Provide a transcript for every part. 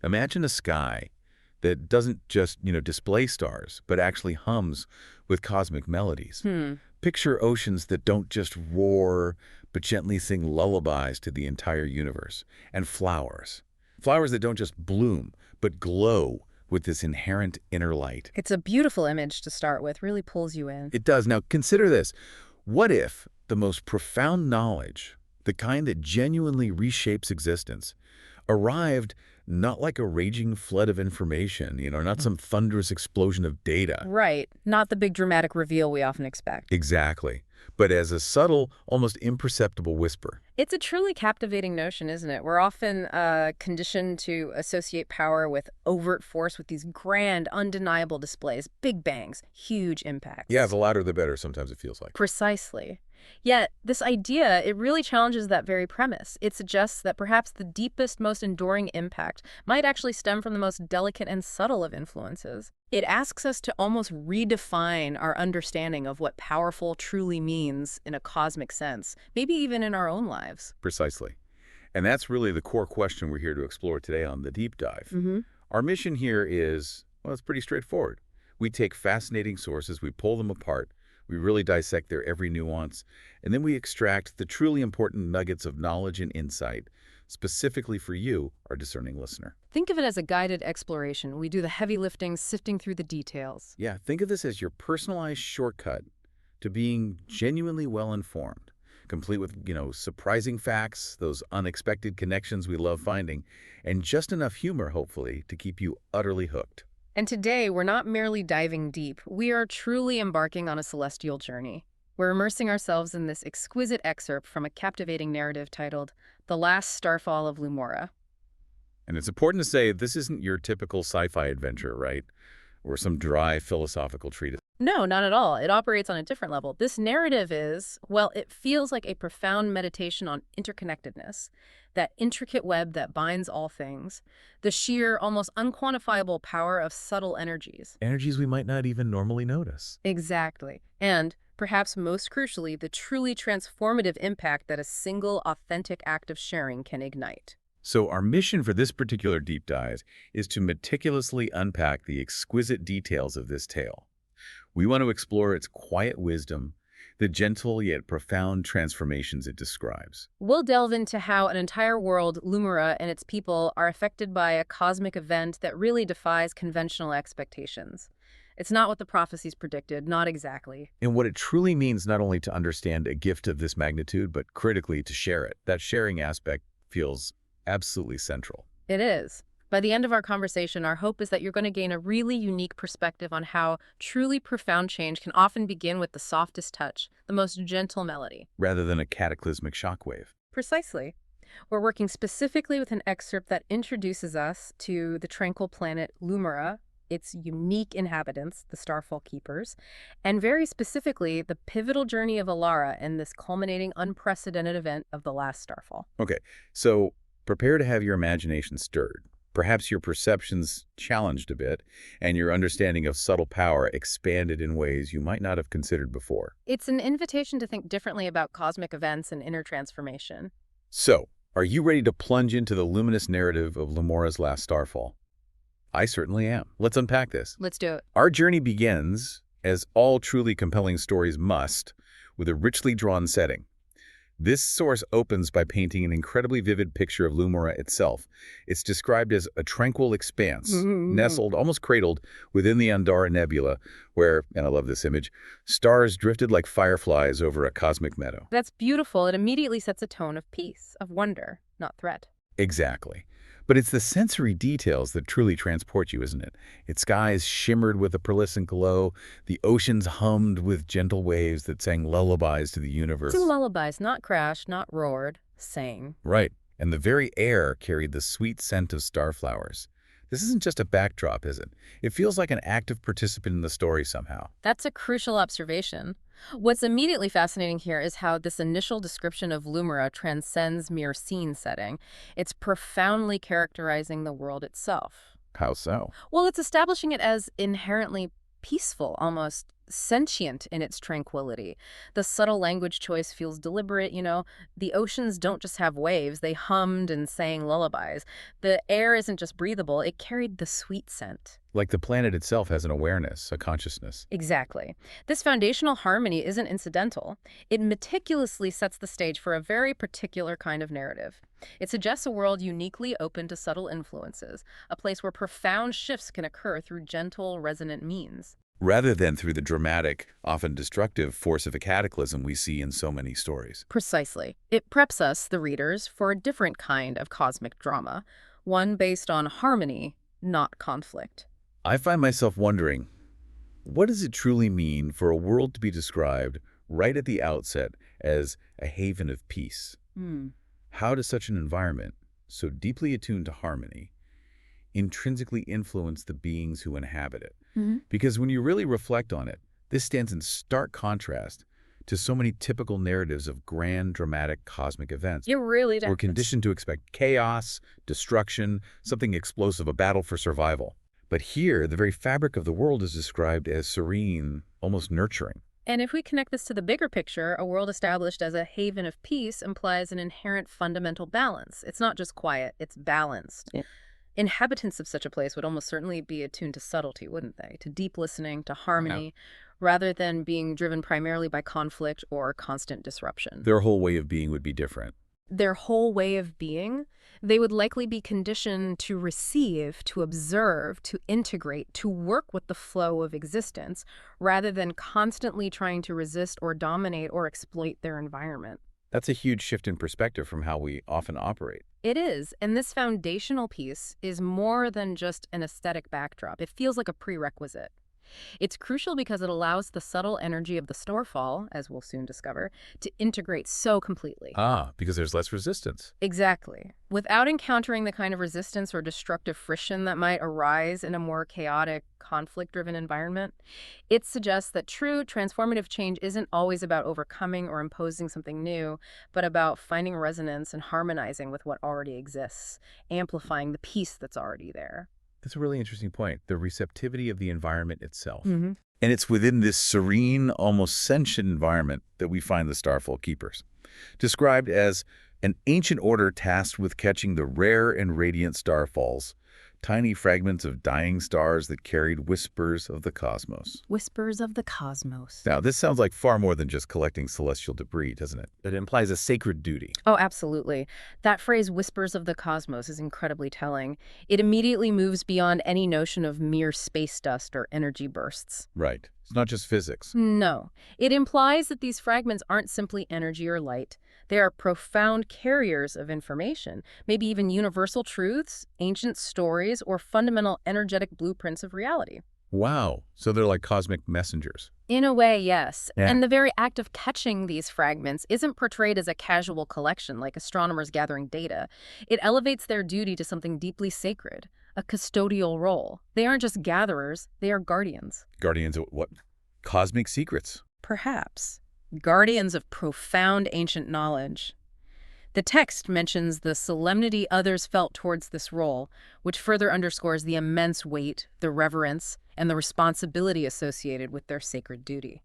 Imagine a sky that doesn't just, display stars, but actually hums with cosmic melodies. Hmm. Picture oceans that don't just roar, but gently sing lullabies to the entire universe. And flowers. Flowers that don't just bloom, but glow with this inherent inner light. It's a beautiful image to start with, really pulls you in. It does. Now, consider this. What if the most profound knowledge, the kind that genuinely reshapes existence, arrived not like a raging flood of information, not some thunderous explosion of data. Right. Not the big dramatic reveal we often expect. Exactly. But as a subtle, almost imperceptible whisper. It's a truly captivating notion, isn't it? We're often conditioned to associate power with overt force, with these grand, undeniable displays, big bangs, huge impacts. Yeah, the louder the better, sometimes it feels like. Precisely. Yet, this idea, it really challenges that very premise. It suggests that perhaps the deepest, most enduring impact might actually stem from the most delicate and subtle of influences. It asks us to almost redefine our understanding of what powerful truly means in a cosmic sense, maybe even in our own lives. Precisely. And that's really the core question we're here to explore today on The Deep Dive. Mm-hmm. Our mission here is, well, it's pretty straightforward. We take fascinating sources, we pull them apart, we really dissect their every nuance, and then we extract the truly important nuggets of knowledge and insight, specifically for you, our discerning listener. Think of it as a guided exploration. We do the heavy lifting, sifting through the details. Yeah, think of this as your personalized shortcut to being genuinely well-informed, complete with, surprising facts, those unexpected connections we love finding, and just enough humor, hopefully, to keep you utterly hooked. And today, we're not merely diving deep. We are truly embarking on a celestial journey. We're immersing ourselves in this exquisite excerpt from a captivating narrative titled The Last Starfall of Lumora. And it's important to say this isn't your typical sci-fi adventure, right? Or some dry philosophical treatise. No, not at all. It operates on a different level. This narrative is, well, it feels like a profound meditation on interconnectedness, that intricate web that binds all things, the sheer, almost unquantifiable power of subtle energies. Energies we might not even normally notice. Exactly. And, perhaps most crucially, the truly transformative impact that a single, authentic act of sharing can ignite. So our mission for this particular deep dive is to meticulously unpack the exquisite details of this tale. We want to explore its quiet wisdom, the gentle yet profound transformations it describes. We'll delve into how an entire world, Lumora, and its people are affected by a cosmic event that really defies conventional expectations. It's not what the prophecies predicted, not exactly. And what it truly means not only to understand a gift of this magnitude, but critically to share it. That sharing aspect feels absolutely central. It is. By the end of our conversation, our hope is that you're going to gain a really unique perspective on how truly profound change can often begin with the softest touch, the most gentle melody. Rather than a cataclysmic shockwave. Precisely. We're working specifically with an excerpt that introduces us to the tranquil planet Lumora, its unique inhabitants, the Starfall Keepers, and very specifically, the pivotal journey of Alara and this culminating unprecedented event of the last Starfall. Okay, so prepare to have your imagination stirred. Perhaps your perceptions challenged a bit, and your understanding of subtle power expanded in ways you might not have considered before. It's an invitation to think differently about cosmic events and inner transformation. So, are you ready to plunge into the luminous narrative of Lumora's last starfall? I certainly am. Let's unpack this. Let's do it. Our journey begins, as all truly compelling stories must, with a richly drawn setting. This source opens by painting an incredibly vivid picture of Lumora itself. It's described as a tranquil expanse, nestled, almost cradled, within the Andara Nebula, where, and I love this image, stars drifted like fireflies over a cosmic meadow. That's beautiful. It immediately sets a tone of peace, of wonder, not threat. Exactly. But it's the sensory details that truly transport you, isn't it? Its skies shimmered with a pearlescent glow, the oceans hummed with gentle waves that sang lullabies to the universe. Sing lullabies, not crashed, not roared, sang. Right, and the very air carried the sweet scent of starflowers. This isn't just a backdrop, is it? It feels like an active participant in the story somehow. That's a crucial observation. What's immediately fascinating here is how this initial description of Lumora transcends mere scene setting. It's profoundly characterizing the world itself. How so? Well, it's establishing it as inherently peaceful, almost sentient in its tranquility. The subtle language choice feels deliberate, you know. The oceans don't just have waves, they hummed and sang lullabies. The air isn't just breathable, it carried the sweet scent. Like the planet itself has an awareness, a consciousness. Exactly. This foundational harmony isn't incidental. It meticulously sets the stage for a very particular kind of narrative. It suggests a world uniquely open to subtle influences, a place where profound shifts can occur through gentle, resonant means. Rather than through the dramatic, often destructive force of a cataclysm we see in so many stories. Precisely. It preps us, the readers, for a different kind of cosmic drama, one based on harmony, not conflict. I find myself wondering, what does it truly mean for a world to be described right at the outset as a haven of peace? How does such an environment, so deeply attuned to harmony, intrinsically influence the beings who inhabit it? Because when you really reflect on it, this stands in stark contrast to so many typical narratives of grand, dramatic, cosmic events. It really does. We're conditioned to expect chaos, destruction, something explosive, a battle for survival. But here, the very fabric of the world is described as serene, almost nurturing. And if we connect this to the bigger picture, a world established as a haven of peace implies an inherent fundamental balance. It's not just quiet, it's balanced. Yeah. Inhabitants of such a place would almost certainly be attuned to subtlety, wouldn't they? To deep listening, to harmony, rather than being driven primarily by conflict or constant disruption. Their whole way of being would be different. Their whole way of being, they would likely be conditioned to receive, to observe, to integrate, to work with the flow of existence, rather than constantly trying to resist or dominate or exploit their environment. That's a huge shift in perspective from how we often operate. It is, and this foundational piece is more than just an aesthetic backdrop. It feels like a prerequisite. It's crucial because it allows the subtle energy of the Starfall, as we'll soon discover, to integrate so completely. Because there's less resistance. Exactly. Without encountering the kind of resistance or destructive friction that might arise in a more chaotic, conflict-driven environment, it suggests that true transformative change isn't always about overcoming or imposing something new, but about finding resonance and harmonizing with what already exists, amplifying the peace that's already there. That's a really interesting point, the receptivity of the environment itself. Mm-hmm. And it's within this serene, almost sentient environment that we find the Starfall Keepers, described as an ancient order tasked with catching the rare and radiant starfalls, tiny fragments of dying stars that carried whispers of the cosmos. Whispers of the cosmos. Now, this sounds like far more than just collecting celestial debris, doesn't it? It implies a sacred duty. Oh, absolutely. That phrase, whispers of the cosmos, is incredibly telling. It immediately moves beyond any notion of mere space dust or energy bursts. Right. It's not just physics. No. It implies that these fragments aren't simply energy or light. They are profound carriers of information, maybe even universal truths, ancient stories, or fundamental energetic blueprints of reality. Wow. So they're like cosmic messengers. In a way, yes. Yeah. And the very act of catching these fragments isn't portrayed as a casual collection like astronomers gathering data. It elevates their duty to something deeply sacred, a custodial role. They aren't just gatherers, they are guardians. Guardians of what? Cosmic secrets. Perhaps. Guardians of profound ancient knowledge. The text mentions the solemnity others felt towards this role, which further underscores the immense weight, the reverence, and the responsibility associated with their sacred duty.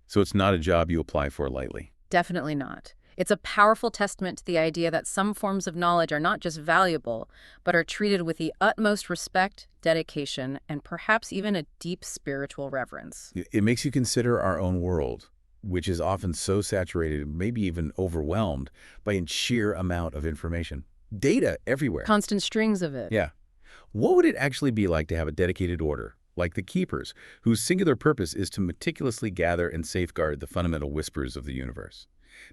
So it's not a job you apply for lightly. Definitely not. It's a powerful testament to the idea that some forms of knowledge are not just valuable, but are treated with the utmost respect, dedication, and perhaps even a deep spiritual reverence. It makes you consider our own world, which is often so saturated, maybe even overwhelmed by a sheer amount of information. Data everywhere. Constant strings of it. Yeah. What would it actually be like to have a dedicated order, like the Keepers, whose singular purpose is to meticulously gather and safeguard the fundamental whispers of the universe?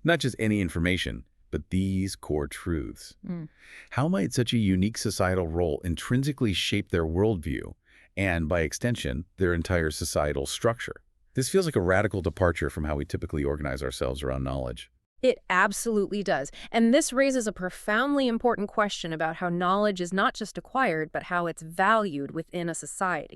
Not just any information, but these core truths. How might such a unique societal role intrinsically shape their worldview and, by extension, their entire societal structure? This feels like a radical departure from how we typically organize ourselves around knowledge. It absolutely does. And this raises a profoundly important question about how knowledge is not just acquired, but how it's valued within a society.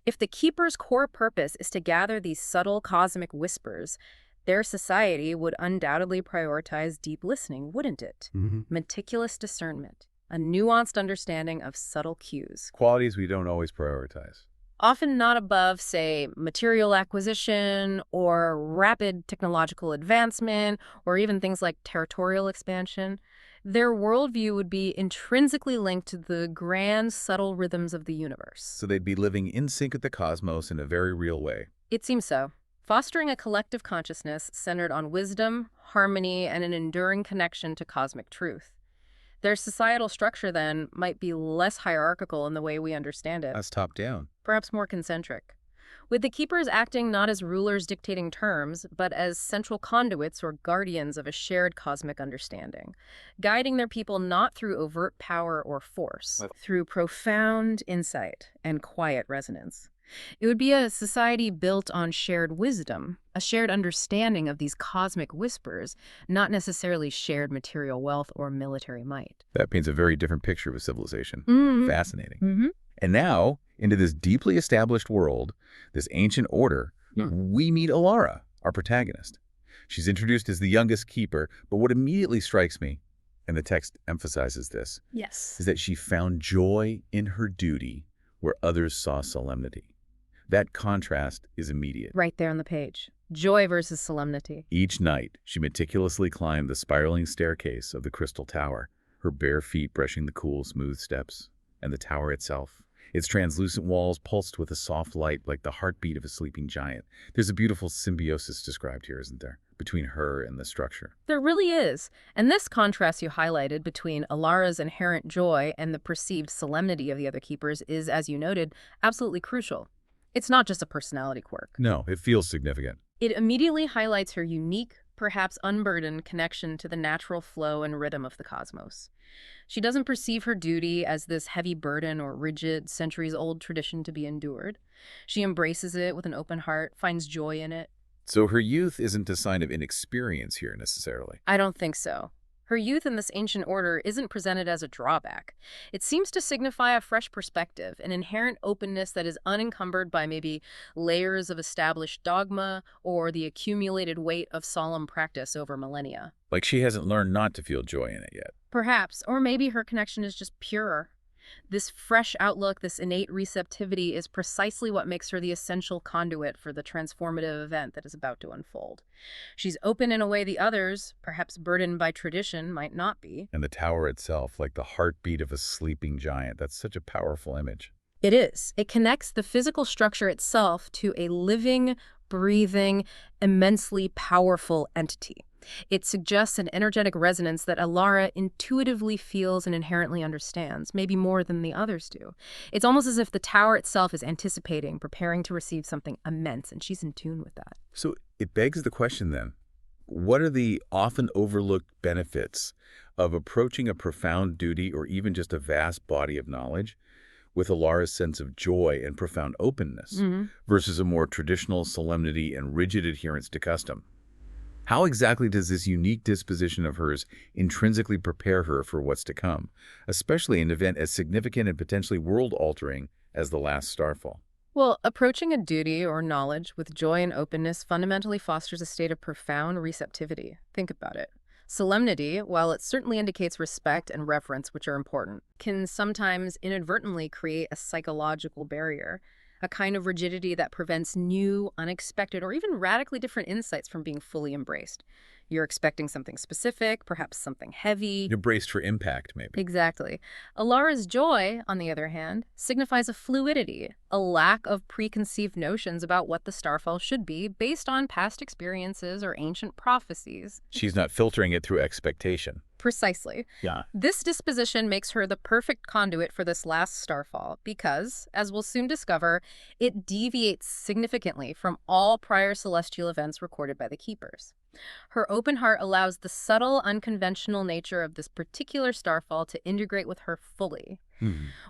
If the Keeper's core purpose is to gather these subtle cosmic whispers, their society would undoubtedly prioritize deep listening, wouldn't it? Meticulous discernment, a nuanced understanding of subtle cues. Qualities we don't always prioritize. often not above, say, material acquisition or rapid technological advancement or even things like territorial expansion. Their worldview would be intrinsically linked to the grand, subtle rhythms of the universe. So they'd be living in sync with the cosmos in a very real way. It seems so. Fostering a collective consciousness centered on wisdom, harmony, and an enduring connection to cosmic truth. Their societal structure, then, might be less hierarchical in the way we understand it, That's top down. perhaps more concentric, with the keepers acting not as rulers dictating terms, but as central conduits or guardians of a shared cosmic understanding, guiding their people not through overt power or force, through profound insight and quiet resonance. It would be a society built on shared wisdom, a shared understanding of these cosmic whispers, not necessarily shared material wealth or military might. That paints a very different picture of a civilization. Fascinating. Mm-hmm. And now, into this deeply established world, this ancient order, we meet Alara, our protagonist. She's introduced as the youngest keeper, but what immediately strikes me, and the text emphasizes this, Yes. is that she found joy in her duty where others saw solemnity. That contrast is immediate. Right there on the page. Joy versus solemnity. Each night, she meticulously climbed the spiraling staircase of the Crystal Tower, her bare feet brushing the cool, smooth steps, and the tower itself. Its translucent walls pulsed with a soft light like the heartbeat of a sleeping giant. There's a beautiful symbiosis described here, isn't there, between her and the structure? There really is. And this contrast you highlighted between Alara's inherent joy and the perceived solemnity of the other keepers is, as you noted, absolutely crucial. It's not just a personality quirk. No, it feels significant. It immediately highlights her unique, perhaps unburdened connection to the natural flow and rhythm of the cosmos. She doesn't perceive her duty as this heavy burden or rigid, centuries-old tradition to be endured. She embraces it with an open heart, finds joy in it. So her youth isn't a sign of inexperience here necessarily. I don't think so. Her youth in this ancient order isn't presented as a drawback. It seems to signify a fresh perspective, an inherent openness that is unencumbered by maybe layers of established dogma or the accumulated weight of solemn practice over millennia. Like she hasn't learned not to feel joy in it yet. Perhaps, or maybe her connection is just purer. This fresh outlook, this innate receptivity is precisely what makes her the essential conduit for the transformative event that is about to unfold. She's open in a way the others, perhaps burdened by tradition, might not be. And the tower itself, like the heartbeat of a sleeping giant. That's such a powerful image. It is. It connects the physical structure itself to a living, breathing, immensely powerful entity. It suggests an energetic resonance that Alara intuitively feels and inherently understands, maybe more than the others do. It's almost as if the tower itself is anticipating, preparing to receive something immense, and she's in tune with that. So it begs the question then, what are the often overlooked benefits of approaching a profound duty or even just a vast body of knowledge with Alara's sense of joy and profound openness versus a more traditional solemnity and rigid adherence to custom? How exactly does this unique disposition of hers intrinsically prepare her for what's to come, especially in an event as significant and potentially world-altering as the last Starfall? Well, approaching a duty or knowledge with joy and openness fundamentally fosters a state of profound receptivity. Think about it. Solemnity, while it certainly indicates respect and reverence, which are important, can sometimes inadvertently create a psychological barrier, a kind of rigidity that prevents new, unexpected, or even radically different insights from being fully embraced. You're expecting something specific, perhaps something heavy. You're braced for impact, maybe. Exactly. Alara's joy, on the other hand, signifies a fluidity, a lack of preconceived notions about what the Starfall should be based on past experiences or ancient prophecies. She's not filtering it through expectation. Precisely. Yeah. This disposition makes her the perfect conduit for this last Starfall because, as we'll soon discover, it deviates significantly from all prior celestial events recorded by the Keepers. Her open heart allows the subtle, unconventional nature of this particular Starfall to integrate with her fully.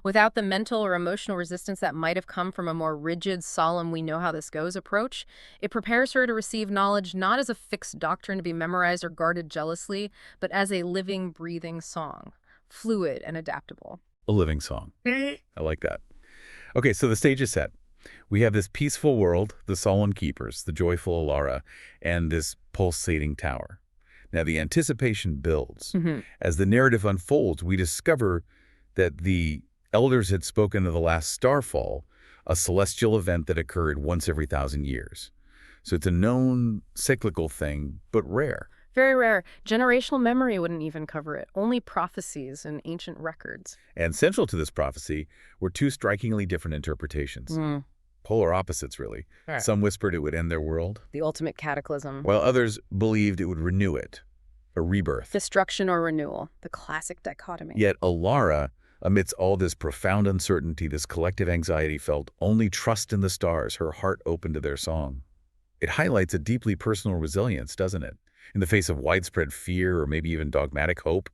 Without the mental or emotional resistance that might have come from a more rigid, solemn, we know how this goes approach, it prepares her to receive knowledge not as a fixed doctrine to be memorized or guarded jealously, but as a living, breathing song, fluid and adaptable. A living song. I like that. Okay, so the stage is set. We have this peaceful world, the solemn keepers, the joyful Alara, and this pulsating tower. Now, the anticipation builds. As the narrative unfolds, we discover that the elders had spoken of the last Starfall, a celestial event that occurred once every 1,000 years. So it's a known cyclical thing, but rare. Very rare. Generational memory wouldn't even cover it, only prophecies and ancient records. And central to this prophecy were two strikingly different interpretations. Polar opposites, really. Right. Some whispered it would end their world, The ultimate cataclysm. while others believed it would renew it, a rebirth. Destruction or renewal, the classic dichotomy. Yet Alara, amidst all this profound uncertainty, this collective anxiety, felt only trust in the stars, her heart open to their song. It highlights a deeply personal resilience, doesn't it? In the face of widespread fear or maybe even dogmatic hope.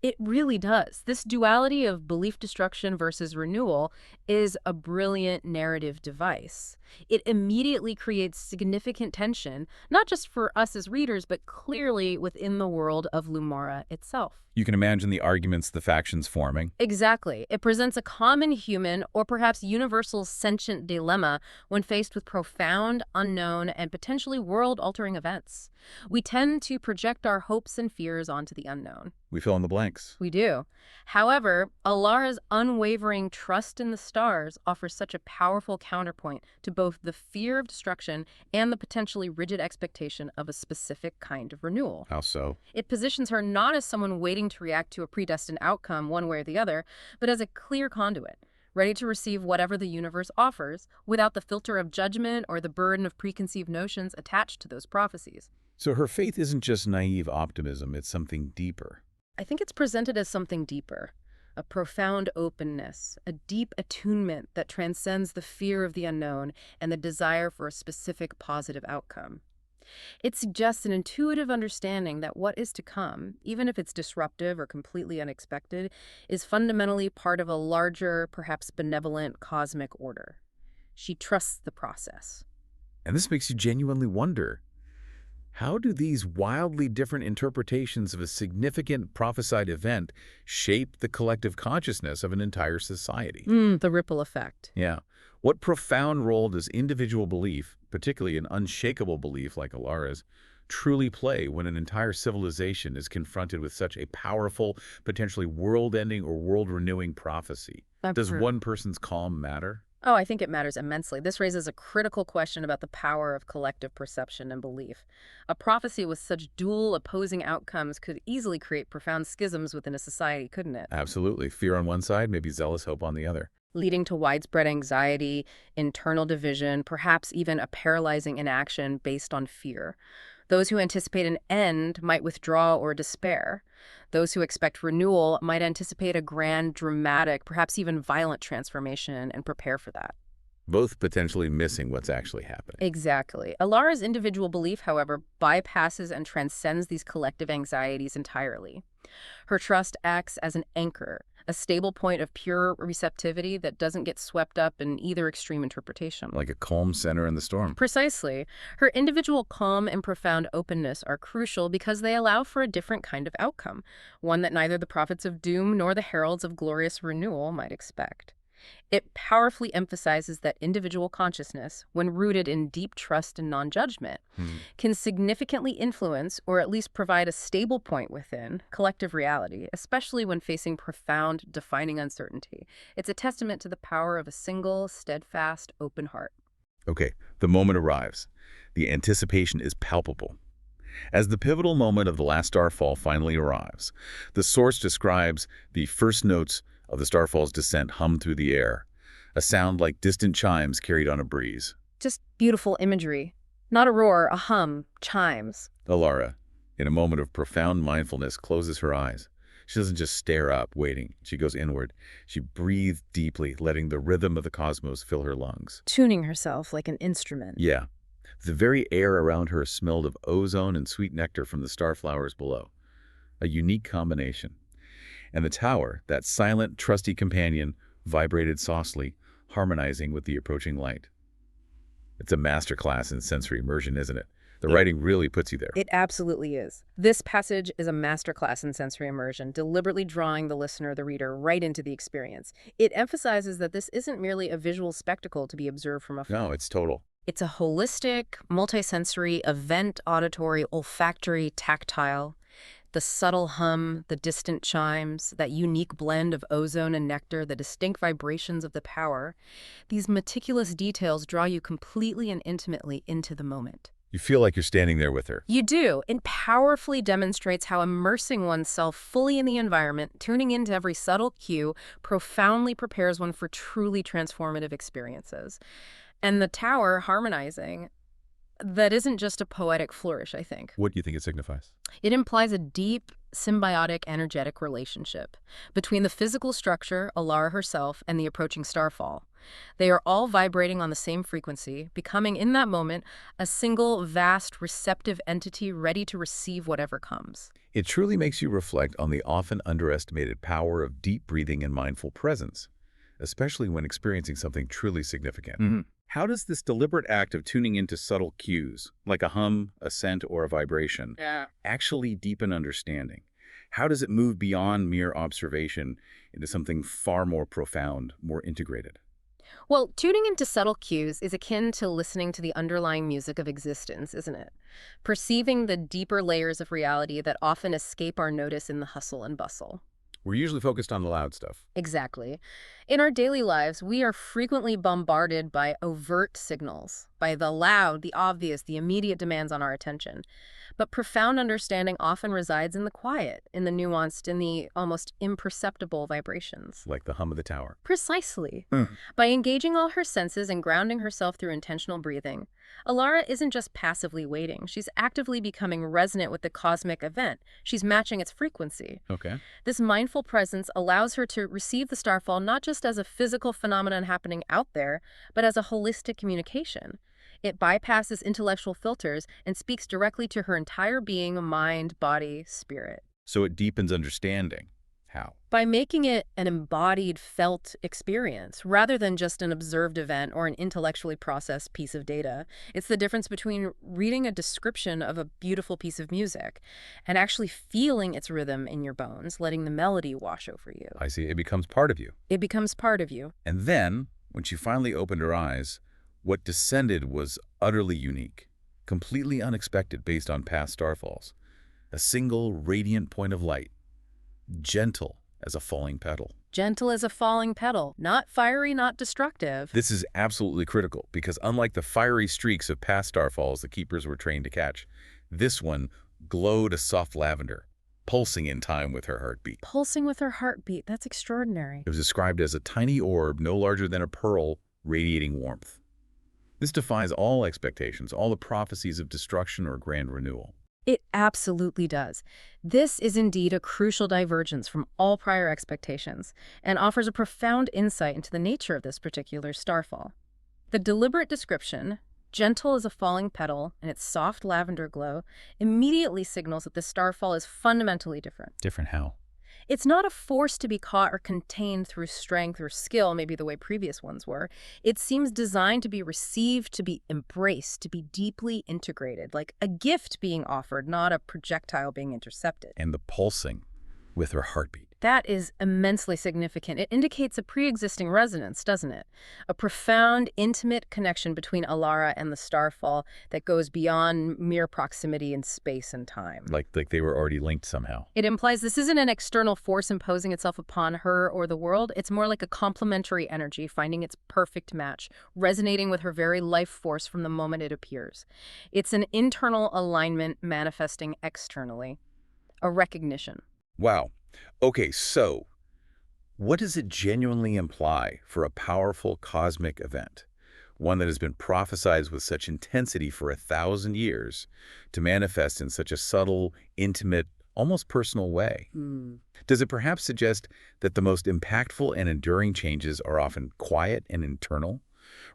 It really does. This duality of belief destruction versus renewal is a brilliant narrative device. It immediately creates significant tension, not just for us as readers, but clearly within the world of Lumora itself. You can imagine the arguments the factions forming. Exactly. It presents a common human or perhaps universal sentient dilemma when faced with profound, unknown, and potentially world-altering events. We tend to project our hopes and fears onto the unknown. We fill in the blanks. We do. However, Alara's unwavering trust in the stars offers such a powerful counterpoint to both the fear of destruction and the potentially rigid expectation of a specific kind of renewal. How so? It positions her not as someone waiting to react to a predestined outcome one way or the other, but as a clear conduit, ready to receive whatever the universe offers without the filter of judgment or the burden of preconceived notions attached to those prophecies. So her faith isn't just naive optimism, it's something deeper. I think it's presented as something deeper, a profound openness, a deep attunement that transcends the fear of the unknown and the desire for a specific positive outcome. It suggests an intuitive understanding that what is to come, even if it's disruptive or completely unexpected, is fundamentally part of a larger, perhaps benevolent cosmic order. She trusts the process. And this makes you genuinely wonder, how do these wildly different interpretations of a significant prophesied event shape the collective consciousness of an entire society? The ripple effect. Yeah. What profound role does individual belief, particularly an unshakable belief like Alara's, truly play when an entire civilization is confronted with such a powerful, potentially world-ending or world-renewing prophecy? Does one person's calm matter? Oh, I think it matters immensely. This raises a critical question about the power of collective perception and belief. A prophecy with such dual opposing outcomes could easily create profound schisms within a society, couldn't it? Absolutely. Fear on one side, maybe zealous hope on the other. Leading to widespread anxiety, internal division, perhaps even a paralyzing inaction based on fear. Those who anticipate an end might withdraw or despair. Those who expect renewal might anticipate a grand, dramatic, perhaps even violent transformation and prepare for that. Both potentially missing what's actually happening. Exactly. Alara's individual belief, however, bypasses and transcends these collective anxieties entirely. Her trust acts as an anchor, a stable point of pure receptivity that doesn't get swept up in either extreme interpretation. Like a calm center in the storm. Precisely. Her individual calm and profound openness are crucial because they allow for a different kind of outcome, one that neither the prophets of doom nor the heralds of glorious renewal might expect. It powerfully emphasizes that individual consciousness, when rooted in deep trust and non-judgment, can significantly influence or at least provide a stable point within collective reality, especially when facing profound, defining uncertainty. It's a testament to the power of a single, steadfast, open heart. Okay, the moment arrives. The anticipation is palpable. As the pivotal moment of the last Starfall finally arrives, the source describes the first notes of the Starfall's descent hum through the air, a sound like distant chimes carried on a breeze. Just beautiful imagery. Not a roar, a hum, chimes. Alara, in a moment of profound mindfulness, closes her eyes. She doesn't just stare up, waiting. She goes inward. She breathes deeply, letting the rhythm of the cosmos fill her lungs. Tuning herself like an instrument. Yeah. The very air around her smelled of ozone and sweet nectar from the starflowers below. A unique combination. And the tower, that silent, trusty companion, vibrated softly, harmonizing with the approaching light. It's a masterclass in sensory immersion, isn't it? The writing really puts you there. It absolutely is. This passage is a masterclass in sensory immersion, deliberately drawing the listener, the reader, right into the experience. It emphasizes that this isn't merely a visual spectacle to be observed from afar. No, it's total. It's a holistic, multisensory, event, auditory, olfactory, tactile. The subtle hum, the distant chimes, that unique blend of ozone and nectar, the distinct vibrations of the power, these meticulous details draw you completely and intimately into the moment. You feel like you're standing there with her. You do. It powerfully demonstrates how immersing oneself fully in the environment, tuning into every subtle cue, profoundly prepares one for truly transformative experiences. And the tower harmonizing, that isn't just a poetic flourish, I think. What do you think it signifies? It implies a deep, symbiotic, energetic relationship between the physical structure, Alara herself, and the approaching starfall. They are all vibrating on the same frequency, becoming, in that moment, a single, vast, receptive entity ready to receive whatever comes. It truly makes you reflect on the often underestimated power of deep breathing and mindful presence, especially when experiencing something truly significant. How does this deliberate act of tuning into subtle cues, like a hum, a scent, or a vibration, actually deepen understanding? How does it move beyond mere observation into something far more profound, more integrated? Well, tuning into subtle cues is akin to listening to the underlying music of existence, isn't it? Perceiving the deeper layers of reality that often escape our notice in the hustle and bustle. We're usually focused on the loud stuff. Exactly. In our daily lives, we are frequently bombarded by overt signals, by the loud, the obvious, the immediate demands on our attention. But profound understanding often resides in the quiet, in the nuanced, in the almost imperceptible vibrations. Like the hum of the tower. Precisely. By engaging all her senses and grounding herself through intentional breathing, Alara isn't just passively waiting. She's actively becoming resonant with the cosmic event. She's matching its frequency. Okay. This mindful presence allows her to receive the starfall not just as a physical phenomenon happening out there, but as a holistic communication. It bypasses intellectual filters and speaks directly to her entire being, mind, body, spirit. So it deepens understanding. How? By making it an embodied, felt experience, rather than just an observed event or an intellectually processed piece of data. It's the difference between reading a description of a beautiful piece of music and actually feeling its rhythm in your bones, letting the melody wash over you. I see. It becomes part of you. It becomes part of you. And then, when she finally opened her eyes, what descended was utterly unique, completely unexpected based on past starfalls. A single, radiant point of light, gentle as a falling petal. Gentle as a falling petal, not fiery, not destructive. This is absolutely critical because unlike the fiery streaks of past starfalls the keepers were trained to catch, this one glowed a soft lavender, pulsing in time with her heartbeat. Pulsing with her heartbeat, that's extraordinary. It was described as a tiny orb no larger than a pearl, radiating warmth. This defies all expectations, all the prophecies of destruction or grand renewal. It absolutely does. This is indeed a crucial divergence from all prior expectations and offers a profound insight into the nature of this particular starfall. The deliberate description, gentle as a falling petal and its soft lavender glow, immediately signals that the starfall is fundamentally different. Different how? It's not a force to be caught or contained through strength or skill, maybe the way previous ones were. It seems designed to be received, to be embraced, to be deeply integrated, like a gift being offered, not a projectile being intercepted. And the pulsing with her heartbeat. That is immensely significant. It indicates a pre-existing resonance, doesn't it? A profound, intimate connection between Alara and the starfall that goes beyond mere proximity in space and time. Like they were already linked somehow. It implies this isn't an external force imposing itself upon her or the world. It's more like a complementary energy finding its perfect match, resonating with her very life force from the moment it appears. It's an internal alignment manifesting externally, a recognition. Wow. Okay, so what does it genuinely imply for a powerful cosmic event, one that has been prophesied with such intensity for 1,000 years, to manifest in such a subtle, intimate, almost personal way? Does it perhaps suggest that the most impactful and enduring changes are often quiet and internal,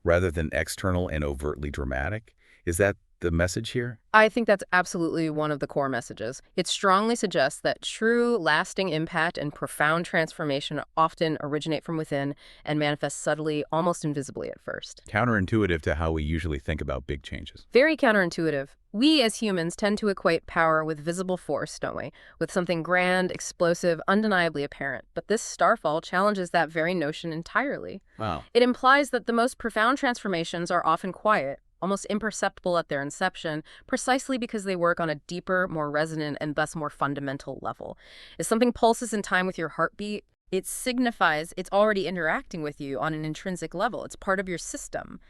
rather than external and overtly dramatic? Is that the message here? I think that's absolutely one of the core messages. It strongly suggests that true, lasting impact and profound transformation often originate from within and manifest subtly, almost invisibly at first. Counterintuitive to how we usually think about big changes. Very counterintuitive. We as humans tend to equate power with visible force, don't we? With something grand, explosive, undeniably apparent. But this starfall challenges that very notion entirely. Wow. It implies that the most profound transformations are often quiet, almost imperceptible at their inception, precisely because they work on a deeper, more resonant, and thus more fundamental level. If something pulses in time with your heartbeat, it signifies it's already interacting with you on an intrinsic level. It's part of your system.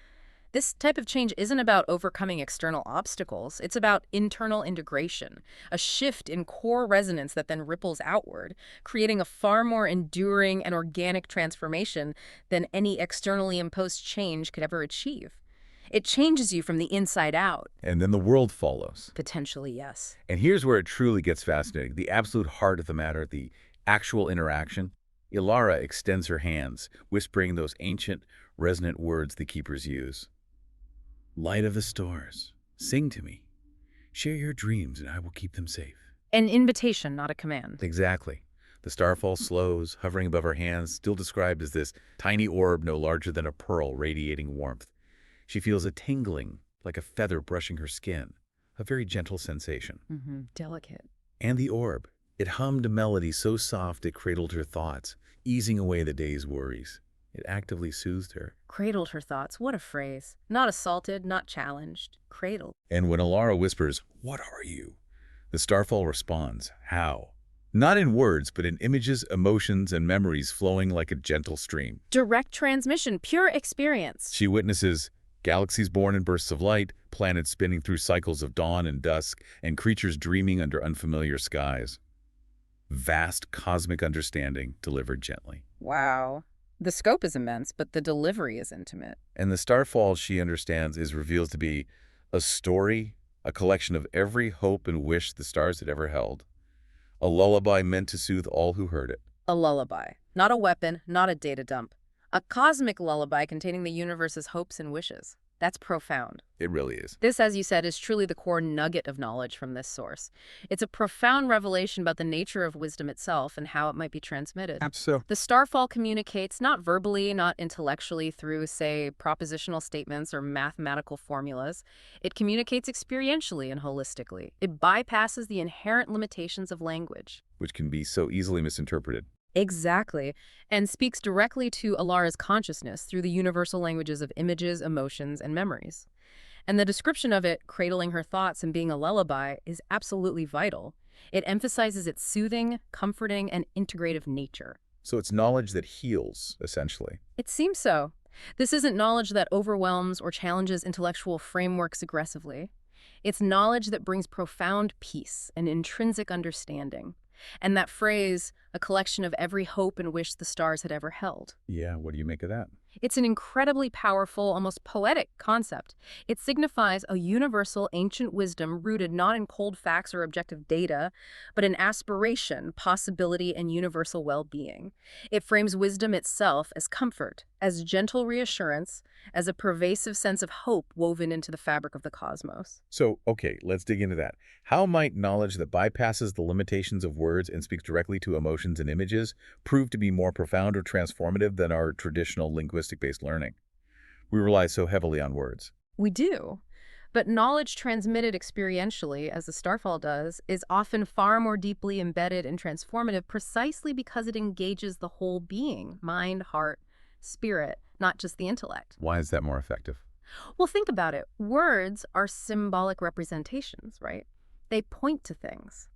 This type of change isn't about overcoming external obstacles. It's about internal integration, a shift in core resonance that then ripples outward, creating a far more enduring and organic transformation than any externally imposed change could ever achieve. It changes you from the inside out. And then the world follows. Potentially, yes. And here's where it truly gets fascinating. The absolute heart of the matter, the actual interaction. Ilara extends her hands, whispering those ancient, resonant words the keepers use. Light of the stars, sing to me. Share your dreams and I will keep them safe. An invitation, not a command. Exactly. The starfall slows, hovering above her hands, still described as this tiny orb no larger than a pearl radiating warmth. She feels a tingling, like a feather brushing her skin, a very gentle sensation. Delicate. And the orb. It hummed a melody so soft it cradled her thoughts, easing away the day's worries. It actively soothed her. Cradled her thoughts. What a phrase. Not assaulted, not challenged. Cradled. And when Ilara whispers, "What are you?" the starfall responds, "How?" Not in words, but in images, emotions, and memories flowing like a gentle stream. Direct transmission, pure experience. She witnesses galaxies born in bursts of light, planets spinning through cycles of dawn and dusk, and creatures dreaming under unfamiliar skies. Vast cosmic understanding delivered gently. Wow. The scope is immense, but the delivery is intimate. And the starfall, she understands, is revealed to be a story, a collection of every hope and wish the stars had ever held. A lullaby meant to soothe all who heard it. A lullaby. Not a weapon, not a data dump. A cosmic lullaby containing the universe's hopes and wishes. That's profound. It really is. This, as you said, is truly the core nugget of knowledge from this source. It's a profound revelation about the nature of wisdom itself and how it might be transmitted. Absolutely. The starfall communicates not verbally, not intellectually through, say, propositional statements or mathematical formulas. It communicates experientially and holistically. It bypasses the inherent limitations of language. Which can be so easily misinterpreted. Exactly, and speaks directly to Ilara's consciousness through the universal languages of images, emotions, and memories. And the description of it, cradling her thoughts and being a lullaby, is absolutely vital. It emphasizes its soothing, comforting, and integrative nature. So it's knowledge that heals, essentially. It seems so. This isn't knowledge that overwhelms or challenges intellectual frameworks aggressively. It's knowledge that brings profound peace and intrinsic understanding. And that phrase, a collection of every hope and wish the stars had ever held. Yeah, what do you make of that? It's an incredibly powerful, almost poetic concept. It signifies a universal ancient wisdom rooted not in cold facts or objective data, but in aspiration, possibility, and universal well-being. It frames wisdom itself as comfort, as gentle reassurance, as a pervasive sense of hope woven into the fabric of the cosmos. So, okay, let's dig into that. How might knowledge that bypasses the limitations of words and speaks directly to emotions and images prove to be more profound or transformative than our traditional linguistic-based learning? We rely so heavily on words. We do. But knowledge transmitted experientially, as the starfall does, is often far more deeply embedded and transformative precisely because it engages the whole being, mind, heart, spirit, not just the intellect. Why is that more effective? Well, think about it. Words are symbolic representations, right? They point to things.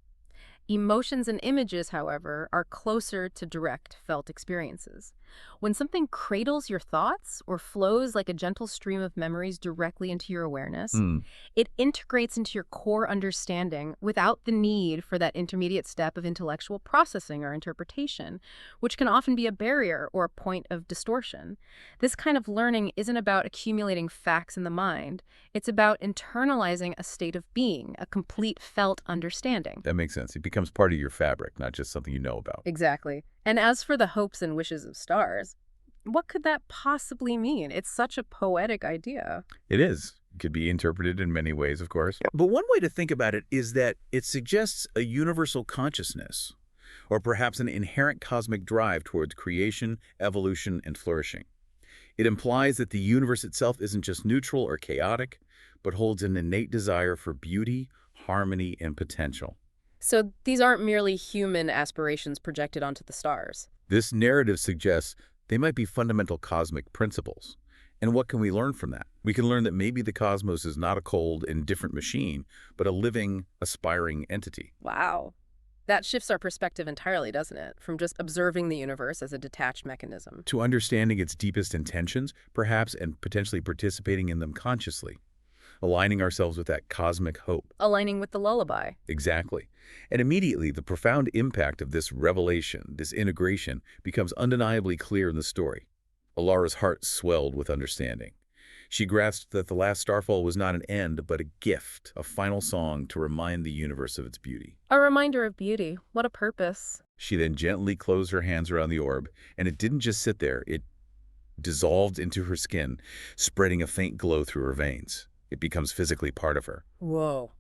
Emotions and images, however, are closer to direct felt experiences. When something cradles your thoughts or flows like a gentle stream of memories directly into your awareness, it integrates into your core understanding without the need for that intermediate step of intellectual processing or interpretation, which can often be a barrier or a point of distortion. This kind of learning isn't about accumulating facts in the mind. It's about internalizing a state of being, a complete felt understanding. That makes sense. It becomes part of your fabric, not just something you know about. Exactly. And as for the hopes and wishes of stars, what could that possibly mean? It's such a poetic idea. It is. It could be interpreted in many ways, of course. But one way to think about it is that it suggests a universal consciousness, or perhaps an inherent cosmic drive towards creation, evolution, and flourishing. It implies that the universe itself isn't just neutral or chaotic, but holds an innate desire for beauty, harmony, and potential. So these aren't merely human aspirations projected onto the stars. This narrative suggests they might be fundamental cosmic principles, And what can we learn from that? We can learn that maybe the cosmos is not a cold, indifferent machine, but a living, aspiring entity. Wow. That shifts our perspective entirely, doesn't it? From just observing the universe as a detached mechanism. To understanding its deepest intentions, perhaps, and potentially participating in them consciously, aligning ourselves with that cosmic hope. Aligning with the lullaby. Exactly. And immediately, the profound impact of this revelation, this integration, becomes undeniably clear in the story. Alara's heart swelled with understanding. She grasped that the last starfall was not an end, but a gift, a final song to remind the universe of its beauty. A reminder of beauty. What a purpose. She then gently closed her hands around the orb, and it didn't just sit there. It dissolved into her skin, spreading a faint glow through her veins. It becomes physically part of her. Whoa.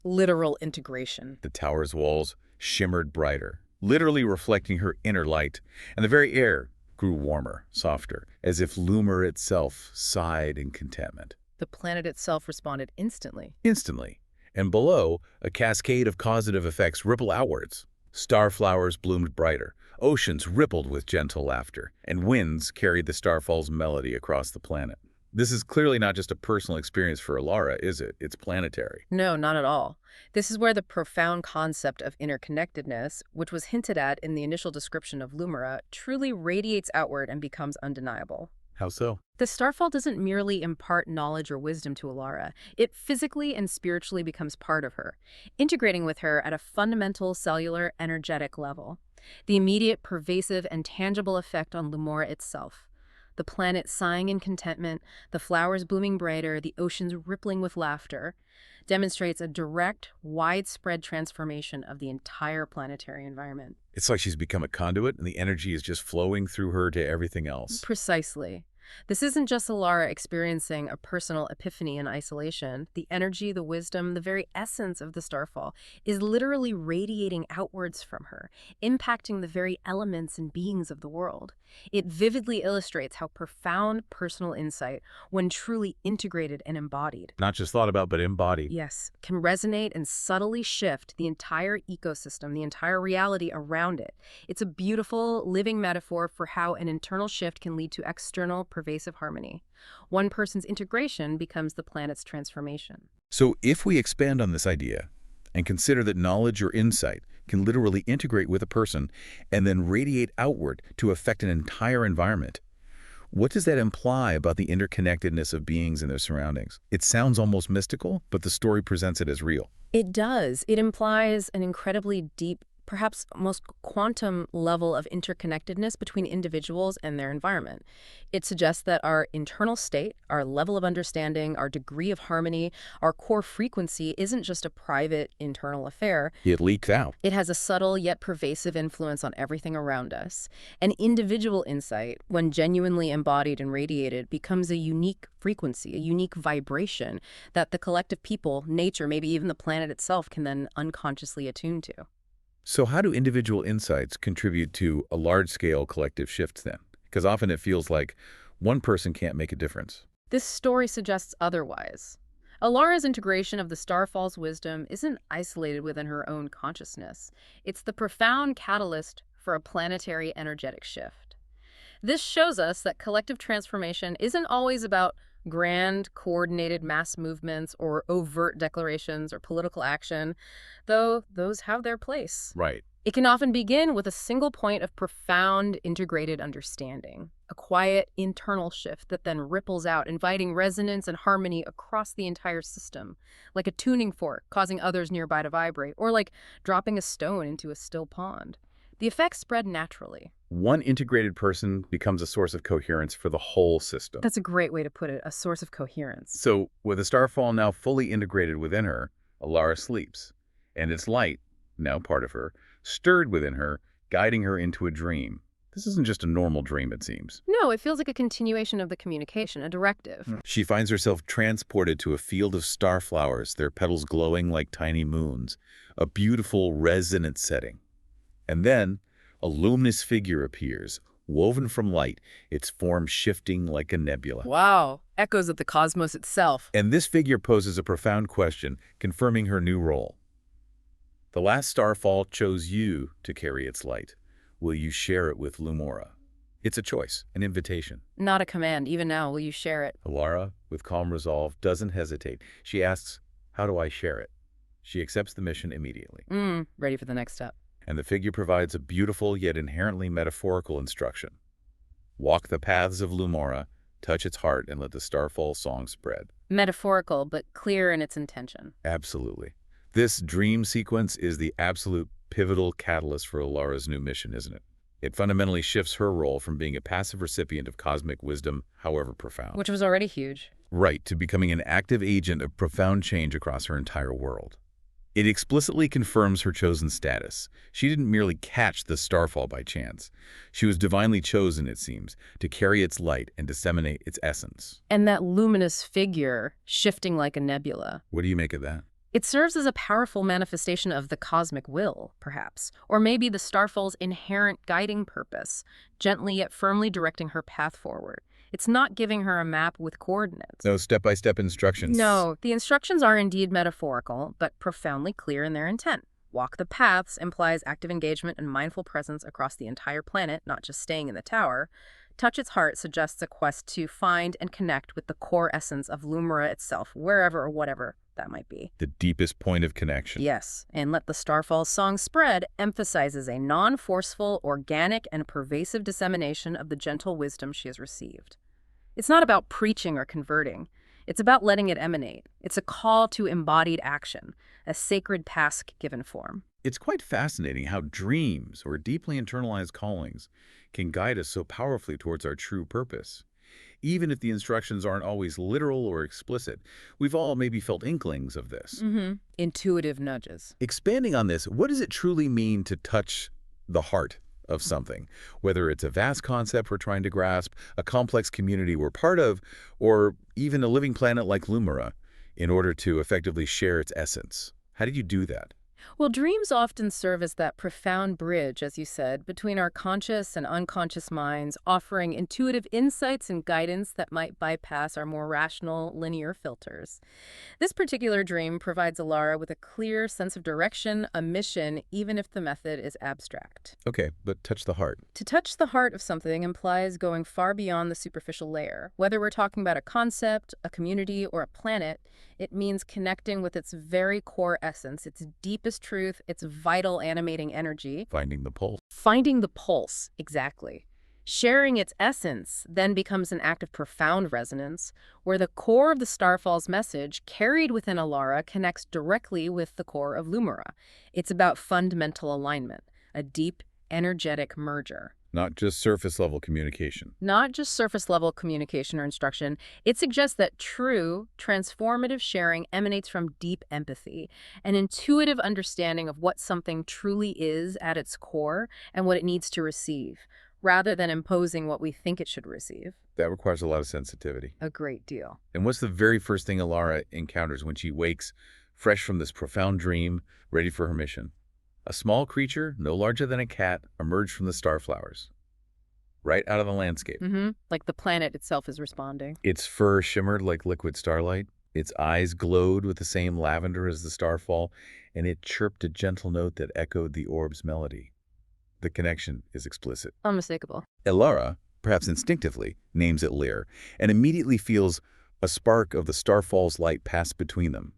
Literal integration. The tower's walls shimmered brighter, literally reflecting her inner light, and the very air grew warmer, softer, as if Lumora itself sighed in contentment. The planet itself responded instantly. Instantly. And below, a cascade of causative effects ripple outwards. Starflowers bloomed brighter, oceans rippled with gentle laughter, and winds carried the starfall's melody across the planet. This is clearly not just a personal experience for Alara, is it? It's planetary. No, not at all. This is where the profound concept of interconnectedness, which was hinted at in the initial description of Lumora, truly radiates outward and becomes undeniable. How so? The starfall doesn't merely impart knowledge or wisdom to Alara. It physically and spiritually becomes part of her, integrating with her at a fundamental cellular energetic level. The immediate, pervasive, and tangible effect on Lumora itself. The planet sighing in contentment, the flowers blooming brighter, the oceans rippling with laughter, demonstrates a direct, widespread transformation of the entire planetary environment. It's like she's become a conduit, and the energy is just flowing through her to everything else. Precisely. This isn't just Alara experiencing a personal epiphany in isolation. The energy, the wisdom, the very essence of the starfall is literally radiating outwards from her, impacting the very elements and beings of the world. It vividly illustrates how profound personal insight, when truly integrated and embodied, Not just thought about, but embodied. yes, can resonate and subtly shift the entire ecosystem, the entire reality around it. It's a beautiful, living metaphor for how an internal shift can lead to external, pervasive harmony. One person's integration becomes the planet's transformation. So if we expand on this idea and consider that knowledge or insight can literally integrate with a person and then radiate outward to affect an entire environment, what does that imply about the interconnectedness of beings and their surroundings? It sounds almost mystical, but the story presents it as real. It does. It implies an incredibly deep, perhaps almost quantum level of interconnectedness between individuals and their environment. It suggests that our internal state, our level of understanding, our degree of harmony, our core frequency isn't just a private internal affair. It leaks out. It has a subtle yet pervasive influence on everything around us. An individual insight, when genuinely embodied and radiated, becomes a unique frequency, a unique vibration that the collective people, nature, maybe even the planet itself can then unconsciously attune to. So how do individual insights contribute to a large-scale collective shift then? Because often it feels like one person can't make a difference. This story suggests otherwise. Alara's integration of the starfall's wisdom isn't isolated within her own consciousness. It's the profound catalyst for a planetary energetic shift. This shows us that collective transformation isn't always about grand, coordinated mass movements or overt declarations or political action, though those have their place. Right. It can often begin with a single point of profound integrated understanding, a quiet internal shift that then ripples out, inviting resonance and harmony across the entire system, like a tuning fork causing others nearby to vibrate, or like dropping a stone into a still pond. The effects spread naturally. One integrated person becomes a source of coherence for the whole system. That's a great way to put it, a source of coherence. So, with the starfall now fully integrated within her, Alara sleeps, and its light, now part of her, stirred within her, guiding her into a dream. This isn't just a normal dream, it seems. No, it feels like a continuation of the communication, a directive. She finds herself transported to a field of starflowers, their petals glowing like tiny moons, a beautiful, resonant setting. And then, a luminous figure appears, woven from light, its form shifting like a nebula. Wow, echoes of the cosmos itself. And this figure poses a profound question, confirming her new role. The last starfall chose you to carry its light. Will you share it with Lumora? It's a choice, an invitation. Not a command. Even now, will you share it? Alara, with calm resolve, doesn't hesitate. She asks, how do I share it? She accepts the mission immediately. Ready for the next step. And the figure provides a beautiful yet inherently metaphorical instruction. Walk the paths of Lumora, touch its heart, and let the Starfall song spread. Metaphorical, but clear in its intention. Absolutely. This dream sequence is the absolute pivotal catalyst for Alara's new mission, isn't it? It fundamentally shifts her role from being a passive recipient of cosmic wisdom, however profound. Which was already huge. Right, to becoming an active agent of profound change across her entire world. It explicitly confirms her chosen status. She didn't merely catch the starfall by chance. She was divinely chosen, it seems, to carry its light and disseminate its essence. And that luminous figure, shifting like a nebula. What do you make of that? It serves as a powerful manifestation of the cosmic will, perhaps, or maybe the starfall's inherent guiding purpose, gently yet firmly directing her path forward. It's not giving her a map with coordinates. No step-by-step instructions. No, the instructions are indeed metaphorical, but profoundly clear in their intent. Walk the paths implies active engagement and mindful presence across the entire planet, not just staying in the tower. Touch its heart suggests a quest to find and connect with the core essence of Lumora itself, wherever or whatever that might be. The deepest point of connection. Yes, and let the Starfall song spread emphasizes a non-forceful, organic, and pervasive dissemination of the gentle wisdom she has received. It's not about preaching or converting. It's about letting it emanate. It's a call to embodied action, a sacred task given form. It's quite fascinating how dreams or deeply internalized callings can guide us so powerfully towards our true purpose. Even if the instructions aren't always literal or explicit, we've all maybe felt inklings of this. Intuitive nudges. Expanding on this, what does it truly mean to touch the heart of something? Whether it's a vast concept we're trying to grasp, a complex community we're part of, or even a living planet like Lumora, in order to effectively share its essence. How did you do that? Well, dreams often serve as that profound bridge, as you said, between our conscious and unconscious minds, offering intuitive insights and guidance that might bypass our more rational, linear filters. This particular dream provides Alara with a clear sense of direction, a mission, even if the method is abstract. Okay, but touch the heart. To touch the heart of something implies going far beyond the superficial layer. Whether we're talking about a concept, a community, or a planet, it means connecting with its very core essence, its deepest truth, its vital animating energy. Finding the pulse. Finding the pulse, exactly. Sharing its essence then becomes an act of profound resonance, where the core of the Starfall's message, carried within Alara, connects directly with the core of Lumora. It's about fundamental alignment, a deep, energetic merger. Not just surface-level communication. Not just surface-level communication or instruction. It suggests that true, transformative sharing emanates from deep empathy, an intuitive understanding of what something truly is at its core and what it needs to receive, rather than imposing what we think it should receive. That requires a lot of sensitivity. A great deal. And what's the very first thing Alara encounters when she wakes, fresh from this profound dream, ready for her mission? A small creature, no larger than a cat, emerged from the starflowers, right out of the landscape. Like the planet itself is responding. Its fur shimmered like liquid starlight, its eyes glowed with the same lavender as the starfall, and it chirped a gentle note that echoed the orb's melody. The connection is explicit. Unmistakable. Alara, perhaps instinctively, names it Lear, and immediately feels a spark of the starfall's light pass between them.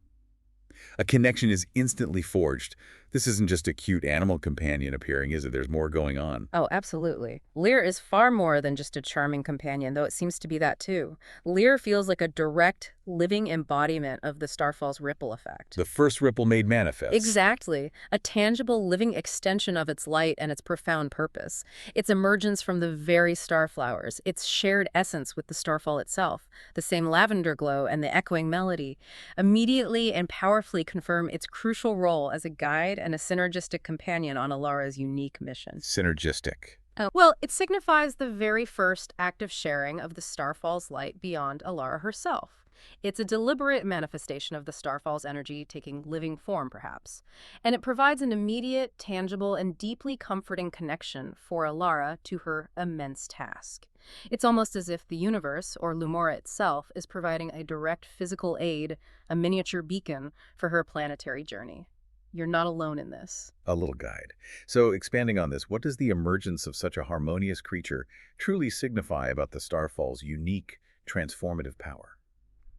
A connection is instantly forged. This isn't just a cute animal companion appearing, is it? There's more going on. Oh, absolutely. Lear is far more than just a charming companion, though it seems to be that too. Lear feels like a direct, living embodiment of the Starfall's ripple effect. The first ripple made manifest. Exactly. A tangible, living extension of its light and its profound purpose. Its emergence from the very starflowers, its shared essence with the starfall itself, the same lavender glow and the echoing melody, immediately and powerfully confirm its crucial role as a guide and a synergistic companion on Alara's unique mission. Synergistic. Well, it signifies the very first active sharing of the Starfall's light beyond Alara herself. It's a deliberate manifestation of the Starfall's energy taking living form, perhaps. And it provides an immediate, tangible, and deeply comforting connection for Alara to her immense task. It's almost as if the universe, or Lumora itself, is providing a direct physical aid, a miniature beacon, for her planetary journey. You're not alone in this. A little guide. So, expanding on this, what does the emergence of such a harmonious creature truly signify about the Starfall's unique transformative power?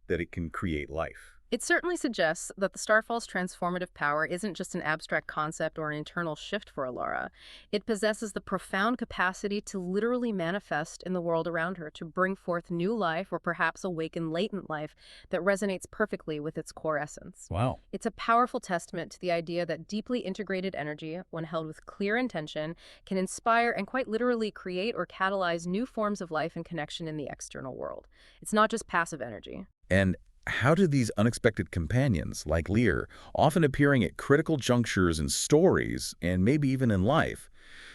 That it can create life. It certainly suggests that the Starfall's transformative power isn't just an abstract concept or an internal shift for Alara. It possesses the profound capacity to literally manifest in the world around her, to bring forth new life or perhaps awaken latent life that resonates perfectly with its core essence. Wow. It's a powerful testament to the idea that deeply integrated energy, when held with clear intention, can inspire and quite literally create or catalyze new forms of life and connection in the external world. It's not just passive energy. And how do these unexpected companions, like Lear, often appearing at critical junctures in stories, and maybe even in life,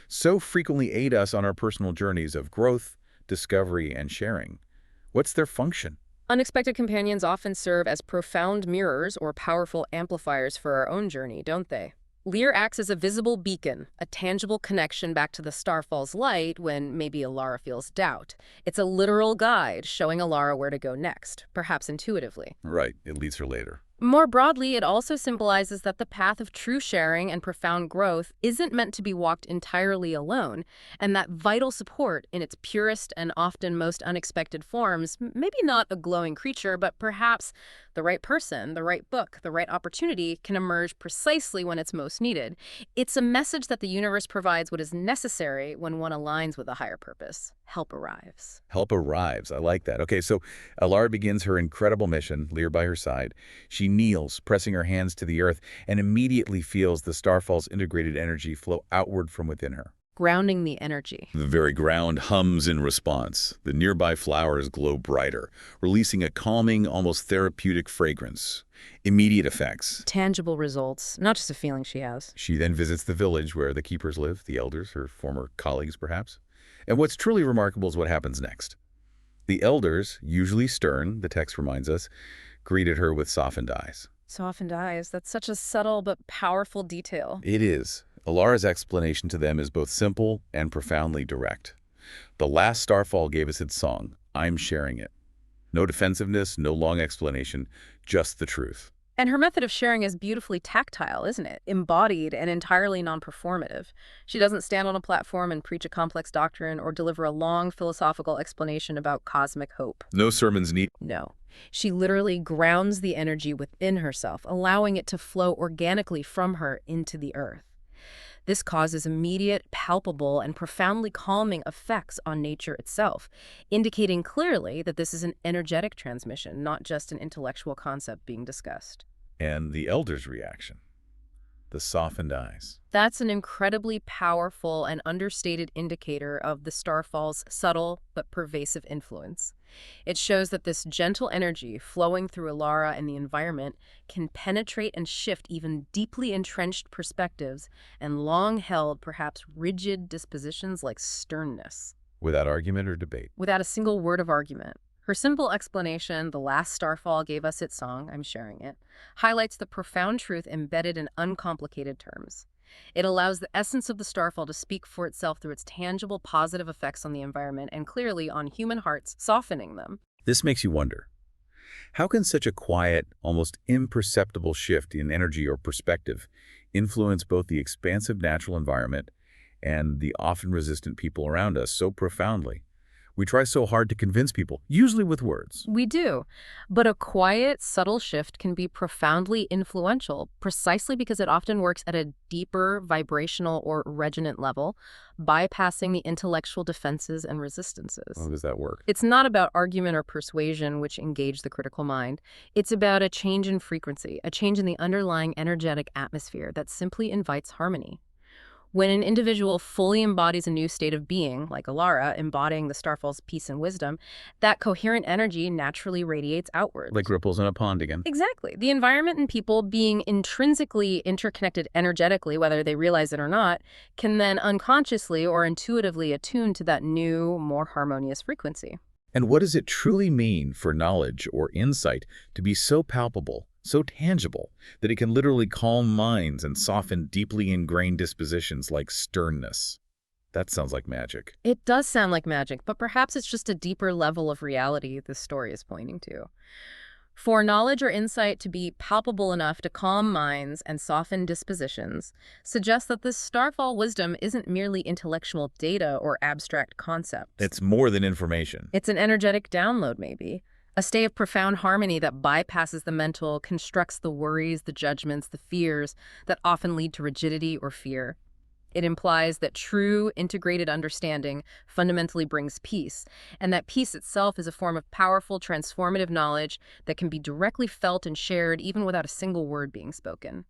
so frequently aid us on our personal journeys of growth, discovery, and sharing? What's their function? Unexpected companions often serve as profound mirrors or powerful amplifiers for our own journey, don't they? Lear acts as a visible beacon, a tangible connection back to the Starfall's light when maybe Alara feels doubt. It's a literal guide showing Alara where to go next, perhaps intuitively. Right, it leads her later. More broadly, it also symbolizes that the path of true sharing and profound growth isn't meant to be walked entirely alone, and that vital support in its purest and often most unexpected forms, maybe not a glowing creature, but perhaps the right person, the right book, the right opportunity, can emerge precisely when it's most needed. It's a message that the universe provides what is necessary when one aligns with a higher purpose. Help arrives. Help arrives. I like that. Okay, so Alara begins her incredible mission, Lear by her side. She kneels, pressing her hands to the earth, and immediately feels the Starfall's integrated energy flow outward from within her. Grounding the energy. The very ground hums in response. The nearby flowers glow brighter, releasing a calming, almost therapeutic fragrance. Immediate effects. Tangible results, not just a feeling she has. She then visits the village where the keepers live, the elders, her former colleagues perhaps. And what's truly remarkable is what happens next. The elders, usually stern, the text reminds us, greeted her with softened eyes. Softened eyes, that's such a subtle but powerful detail. It is. Alara's explanation to them is both simple and profoundly direct. The last Starfall gave us its song, I'm sharing it. No defensiveness, no long explanation, just the truth. And her method of sharing is beautifully tactile, isn't it? Embodied and entirely non-performative. She doesn't stand on a platform and preach a complex doctrine or deliver a long philosophical explanation about cosmic hope. No sermons need. No. She literally grounds the energy within herself, allowing it to flow organically from her into the earth. This causes immediate, palpable, and profoundly calming effects on nature itself, indicating clearly that this is an energetic transmission, not just an intellectual concept being discussed. And the elders' reaction. The softened eyes. That's an incredibly powerful and understated indicator of the Starfall's subtle but pervasive influence. It shows that this gentle energy flowing through Alara and the environment can penetrate and shift even deeply entrenched perspectives and long-held, perhaps rigid dispositions like sternness. Without argument or debate. Without a single word of argument. Her simple explanation, the last Starfall gave us its song, I'm sharing it, highlights the profound truth embedded in uncomplicated terms. It allows the essence of the Starfall to speak for itself through its tangible positive effects on the environment and clearly on human hearts, softening them. This makes you wonder, how can such a quiet, almost imperceptible shift in energy or perspective influence both the expansive natural environment and the often resistant people around us so profoundly? We try so hard to convince people, usually with words. We do. But a quiet, subtle shift can be profoundly influential precisely because it often works at a deeper vibrational or resonant level, bypassing the intellectual defenses and resistances. How does that work? It's not about argument or persuasion, which engage the critical mind. It's about a change in frequency, a change in the underlying energetic atmosphere that simply invites harmony. When an individual fully embodies a new state of being, like Alara embodying the Starfall's peace and wisdom, that coherent energy naturally radiates outwards. Like ripples in a pond again. Exactly. The environment and people, being intrinsically interconnected energetically, whether they realize it or not, can then unconsciously or intuitively attune to that new, more harmonious frequency. And what does it truly mean for knowledge or insight to be so palpable, so tangible, that it can literally calm minds and soften deeply ingrained dispositions like sternness? That sounds like magic. It does sound like magic, but perhaps it's just a deeper level of reality this story is pointing to. For knowledge or insight to be palpable enough to calm minds and soften dispositions suggests that this starfall wisdom isn't merely intellectual data or abstract concepts. It's more than information. It's an energetic download, maybe. A state of profound harmony that bypasses the mental, constructs the worries, the judgments, the fears that often lead to rigidity or fear. It implies that true, integrated understanding fundamentally brings peace, and that peace itself is a form of powerful, transformative knowledge that can be directly felt and shared even without a single word being spoken.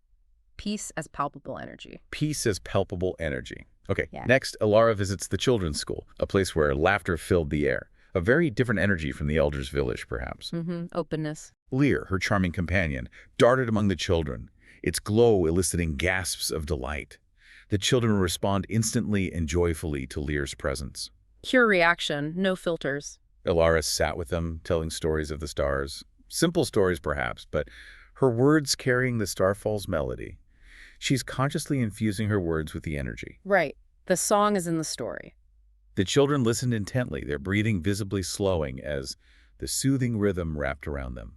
Peace as palpable energy. Peace as palpable energy. Okay, Yeah. next, Alara visits the children's school, a place where laughter filled the air. A very different energy from the elders' village, perhaps. Openness. Lear, her charming companion, darted among the children, its glow eliciting gasps of delight. The children respond instantly and joyfully to Lear's presence. Pure reaction, no filters. Alara sat with them, telling stories of the stars. Simple stories, perhaps, but her words carrying the starfall's melody. She's consciously infusing her words with the energy. Right. The song is in the story. The children listened intently, their breathing visibly slowing as the soothing rhythm wrapped around them.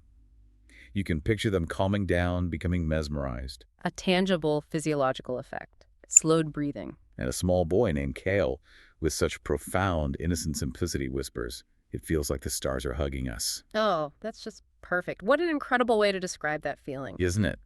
You can picture them calming down, becoming mesmerized. A tangible physiological effect. Slowed breathing. And a small boy named Kale, with such profound, innocent simplicity, whispers, "It feels like the stars are hugging us." Oh, that's just perfect. What an incredible way to describe that feeling. Isn't it?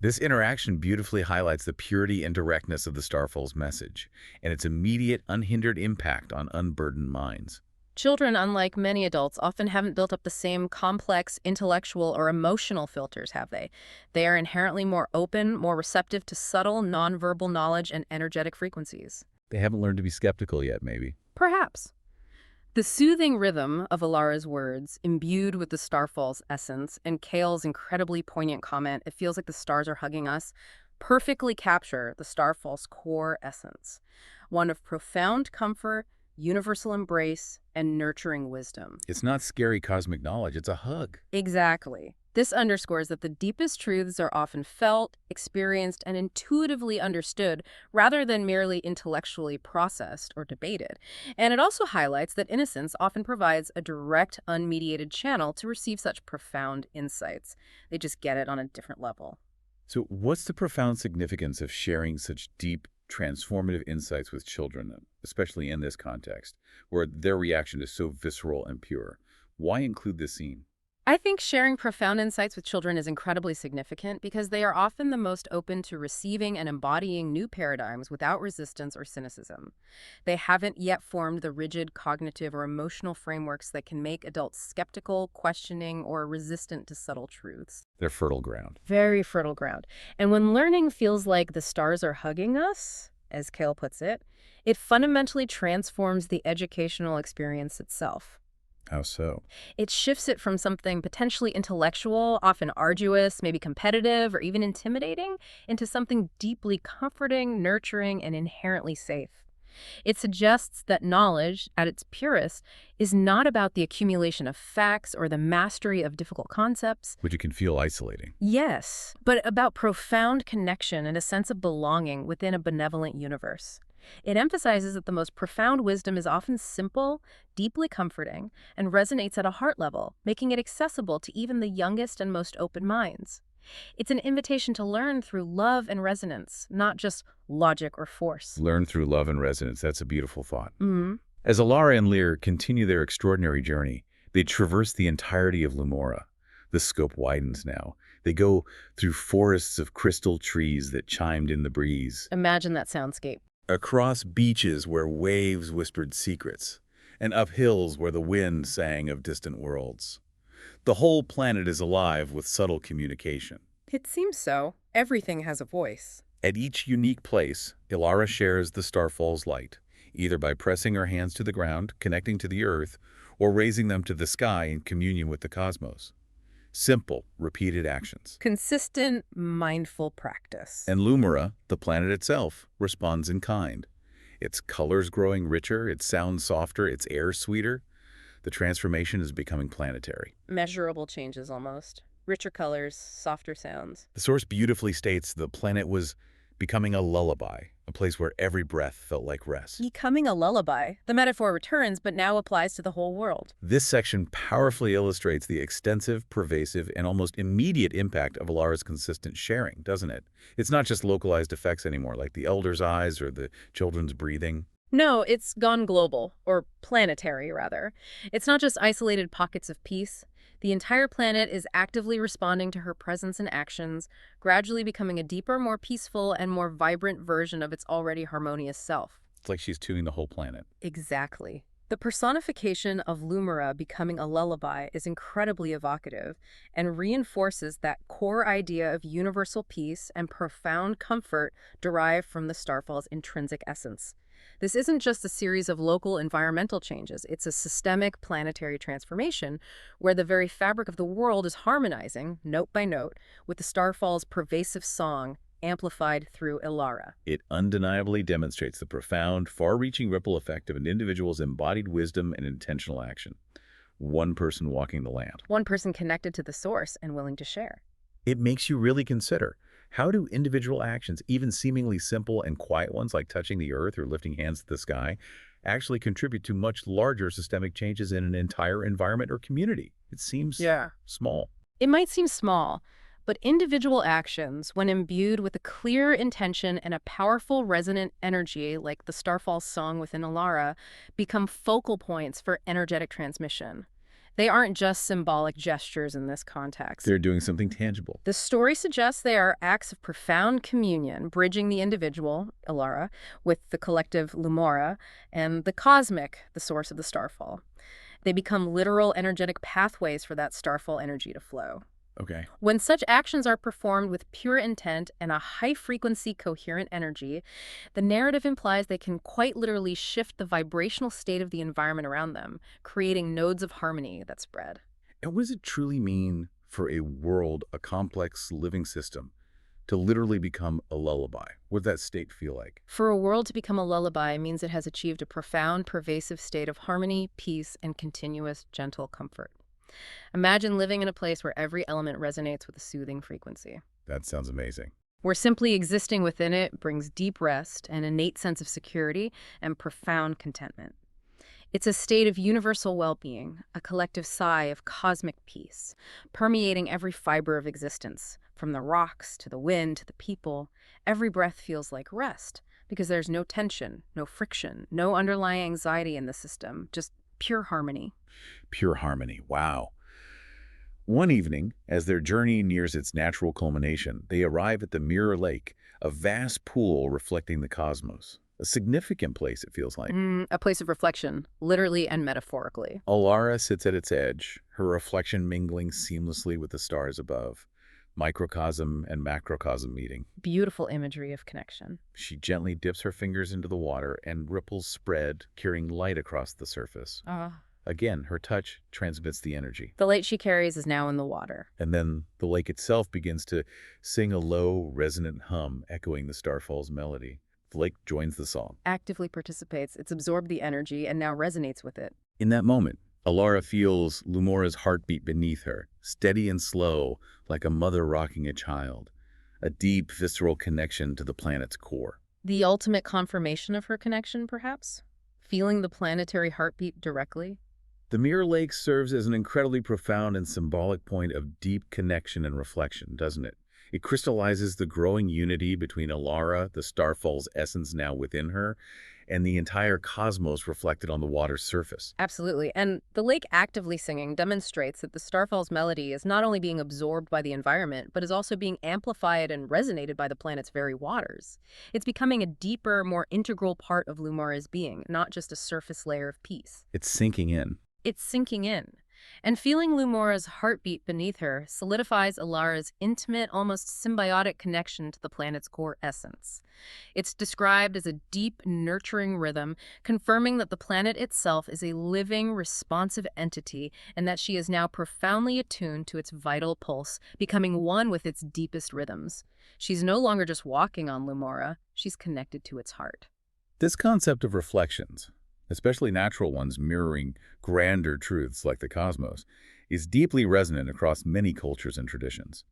This interaction beautifully highlights the purity and directness of the Starfall's message, and its immediate, unhindered impact on unburdened minds. Children, unlike many adults, often haven't built up the same complex intellectual or emotional filters, have they? They are inherently more open, more receptive to subtle, nonverbal knowledge and energetic frequencies. They haven't learned to be skeptical yet, maybe. Perhaps. The soothing rhythm of Alara's words, imbued with the starfall's essence, and Kale's incredibly poignant comment, "It feels like the stars are hugging us," perfectly capture the starfall's core essence, one of profound comfort, universal embrace, and nurturing wisdom. It's not scary cosmic knowledge, it's a hug. Exactly. This underscores that the deepest truths are often felt, experienced, and intuitively understood rather than merely intellectually processed or debated. And it also highlights that innocence often provides a direct, unmediated channel to receive such profound insights. They just get it on a different level. So what's the profound significance of sharing such deep, transformative insights with children, especially in this context, where their reaction is so visceral and pure? Why include this scene? I think sharing profound insights with children is incredibly significant because they are often the most open to receiving and embodying new paradigms without resistance or cynicism. They haven't yet formed the rigid cognitive or emotional frameworks that can make adults skeptical, questioning, or resistant to subtle truths. They're fertile ground. Very fertile ground. And when learning feels like the stars are hugging us, as Kale puts it, it fundamentally transforms the educational experience itself. How so? It shifts it from something potentially intellectual, often arduous, maybe competitive, or even intimidating, into something deeply comforting, nurturing, and inherently safe. It suggests that knowledge, at its purest, is not about the accumulation of facts or the mastery of difficult concepts. Which it can feel isolating. Yes, but about profound connection and a sense of belonging within a benevolent universe. It emphasizes that the most profound wisdom is often simple, deeply comforting, and resonates at a heart level, making it accessible to even the youngest and most open minds. It's an invitation to learn through love and resonance, not just logic or force. Learn through love and resonance. That's a beautiful thought. Mm-hmm. As Alara and Lear continue their extraordinary journey, they traverse the entirety of Lumora. The scope widens now. They go through forests of crystal trees that chimed in the breeze. Imagine that soundscape. Across beaches where waves whispered secrets, and up hills where the wind sang of distant worlds. The whole planet is alive with subtle communication. It seems so. Everything has a voice. At each unique place, Ilara shares the Starfall's light, either by pressing her hands to the ground, connecting to the earth, or raising them to the sky in communion with the cosmos. Simple, repeated actions. Consistent, mindful practice. And Lumora, the planet itself, responds in kind. Its colors growing richer, its sound softer, its air sweeter. The transformation is becoming planetary. Measurable changes almost. Richer colors, softer sounds. The source beautifully states the planet was becoming a lullaby, a place where every breath felt like rest. Becoming a lullaby. The metaphor returns, but now applies to the whole world. This section powerfully illustrates the extensive, pervasive, and almost immediate impact of Alara's consistent sharing, doesn't it? It's not just localized effects anymore, like the elder's eyes or the children's breathing. No, it's gone global, or planetary, rather. It's not just isolated pockets of peace. The entire planet is actively responding to her presence and actions, gradually becoming a deeper, more peaceful, and more vibrant version of its already harmonious self. It's like she's tuning the whole planet. Exactly. The personification of Lumora becoming a lullaby is incredibly evocative and reinforces that core idea of universal peace and profound comfort derived from the Starfall's intrinsic essence. This isn't just a series of local environmental changes, it's a systemic planetary transformation where the very fabric of the world is harmonizing, note by note, with the Starfall's pervasive song, amplified through Ilara. It undeniably demonstrates the profound, far-reaching ripple effect of an individual's embodied wisdom and intentional action. One person walking the land. One person connected to the source and willing to share. It makes you really consider, how do individual actions, even seemingly simple and quiet ones like touching the earth or lifting hands to the sky, actually contribute to much larger systemic changes in an entire environment or community? It seems small. It might seem small, but individual actions, when imbued with a clear intention and a powerful resonant energy like the Starfall song within Alara, become focal points for energetic transmission. They aren't just symbolic gestures in this context. They're doing something tangible. The story suggests they are acts of profound communion, bridging the individual, Alara, with the collective Lumora, and the cosmic, the source of the Starfall. They become literal energetic pathways for that Starfall energy to flow. Okay. When such actions are performed with pure intent and a high-frequency coherent energy, the narrative implies they can quite literally shift the vibrational state of the environment around them, creating nodes of harmony that spread. And what does it truly mean for a world, a complex living system, to literally become a lullaby? What does that state feel like? For a world to become a lullaby means it has achieved a profound, pervasive state of harmony, peace, and continuous, gentle comfort. Imagine living in a place where every element resonates with a soothing frequency. That sounds amazing. Where simply existing within it brings deep rest, an innate sense of security, and profound contentment. It's a state of universal well-being, a collective sigh of cosmic peace, permeating every fiber of existence, from the rocks to the wind to the people. Every breath feels like rest, because there's no tension, no friction, no underlying anxiety in the system, just pure harmony. Pure harmony. Wow. One evening, as their journey nears its natural culmination, they arrive at the Mirror Lake, a vast pool reflecting the cosmos. A significant place, it feels like. A place of reflection, literally and metaphorically. Alara sits at its edge, her reflection mingling seamlessly with the stars above. Microcosm and macrocosm meeting. Beautiful imagery of connection. She gently dips her fingers into the water and ripples spread, carrying light across the surface. Again, her touch transmits the energy. The light she carries is now in the water. And then the lake itself begins to sing a low, resonant hum, echoing the Starfall's melody. The lake joins the song. Actively participates. It's absorbed the energy and now resonates with it. In that moment, Alara feels Lumora's heartbeat beneath her, steady and slow, like a mother rocking a child. A deep, visceral connection to the planet's core. The ultimate confirmation of her connection, perhaps? Feeling the planetary heartbeat directly? The Mirror Lake serves as an incredibly profound and symbolic point of deep connection and reflection, doesn't it? It crystallizes the growing unity between Alara, the Starfall's essence now within her, and the entire cosmos reflected on the water's surface. Absolutely. And the lake actively singing demonstrates that the Starfall's melody is not only being absorbed by the environment, but is also being amplified and resonated by the planet's very waters. It's becoming a deeper, more integral part of Lumora's being, not just a surface layer of peace. It's sinking in. It's sinking in. And feeling Lumora's heartbeat beneath her solidifies Alara's intimate, almost symbiotic connection to the planet's core essence. It's described as a deep, nurturing rhythm, confirming that the planet itself is a living, responsive entity and that she is now profoundly attuned to its vital pulse, becoming one with its deepest rhythms. She's no longer just walking on Lumora, she's connected to its heart. This concept of reflections, especially natural ones mirroring grander truths like the cosmos, is deeply resonant across many cultures and traditions.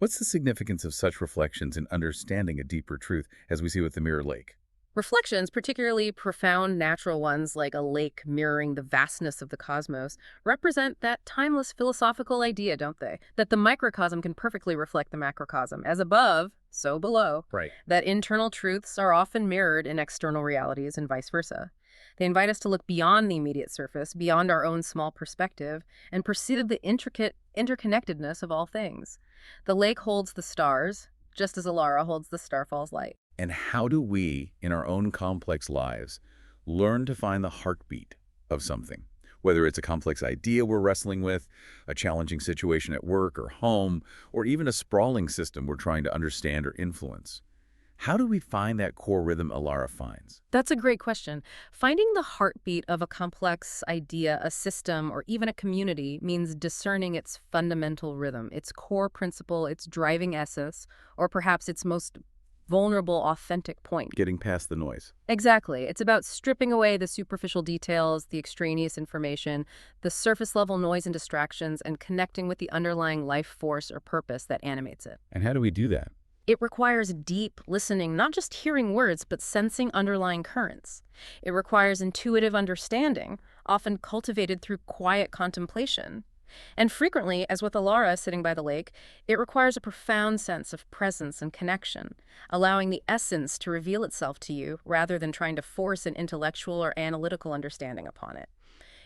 What's the significance of such reflections in understanding a deeper truth, as we see with the Mirror Lake? Reflections, particularly profound natural ones like a lake mirroring the vastness of the cosmos, represent that timeless philosophical idea, don't they? That the microcosm can perfectly reflect the macrocosm, as above, so below. Right. That internal truths are often mirrored in external realities and vice versa. They invite us to look beyond the immediate surface, beyond our own small perspective, and perceive the intricate interconnectedness of all things. The lake holds the stars, just as Alara holds the Starfall's light. And how do we, in our own complex lives, learn to find the heartbeat of something? Whether it's a complex idea we're wrestling with, a challenging situation at work or home, or even a sprawling system we're trying to understand or influence. How do we find that core rhythm Alara finds? That's a great question. Finding the heartbeat of a complex idea, a system, or even a community means discerning its fundamental rhythm, its core principle, its driving essence, or perhaps its most vulnerable, authentic point. Getting past the noise. Exactly. It's about stripping away the superficial details, the extraneous information, the surface-level noise and distractions, and connecting with the underlying life force or purpose that animates it. And how do we do that? It requires deep listening, not just hearing words, but sensing underlying currents. It requires intuitive understanding, often cultivated through quiet contemplation. And frequently, as with Alara sitting by the lake, it requires a profound sense of presence and connection, allowing the essence to reveal itself to you rather than trying to force an intellectual or analytical understanding upon it.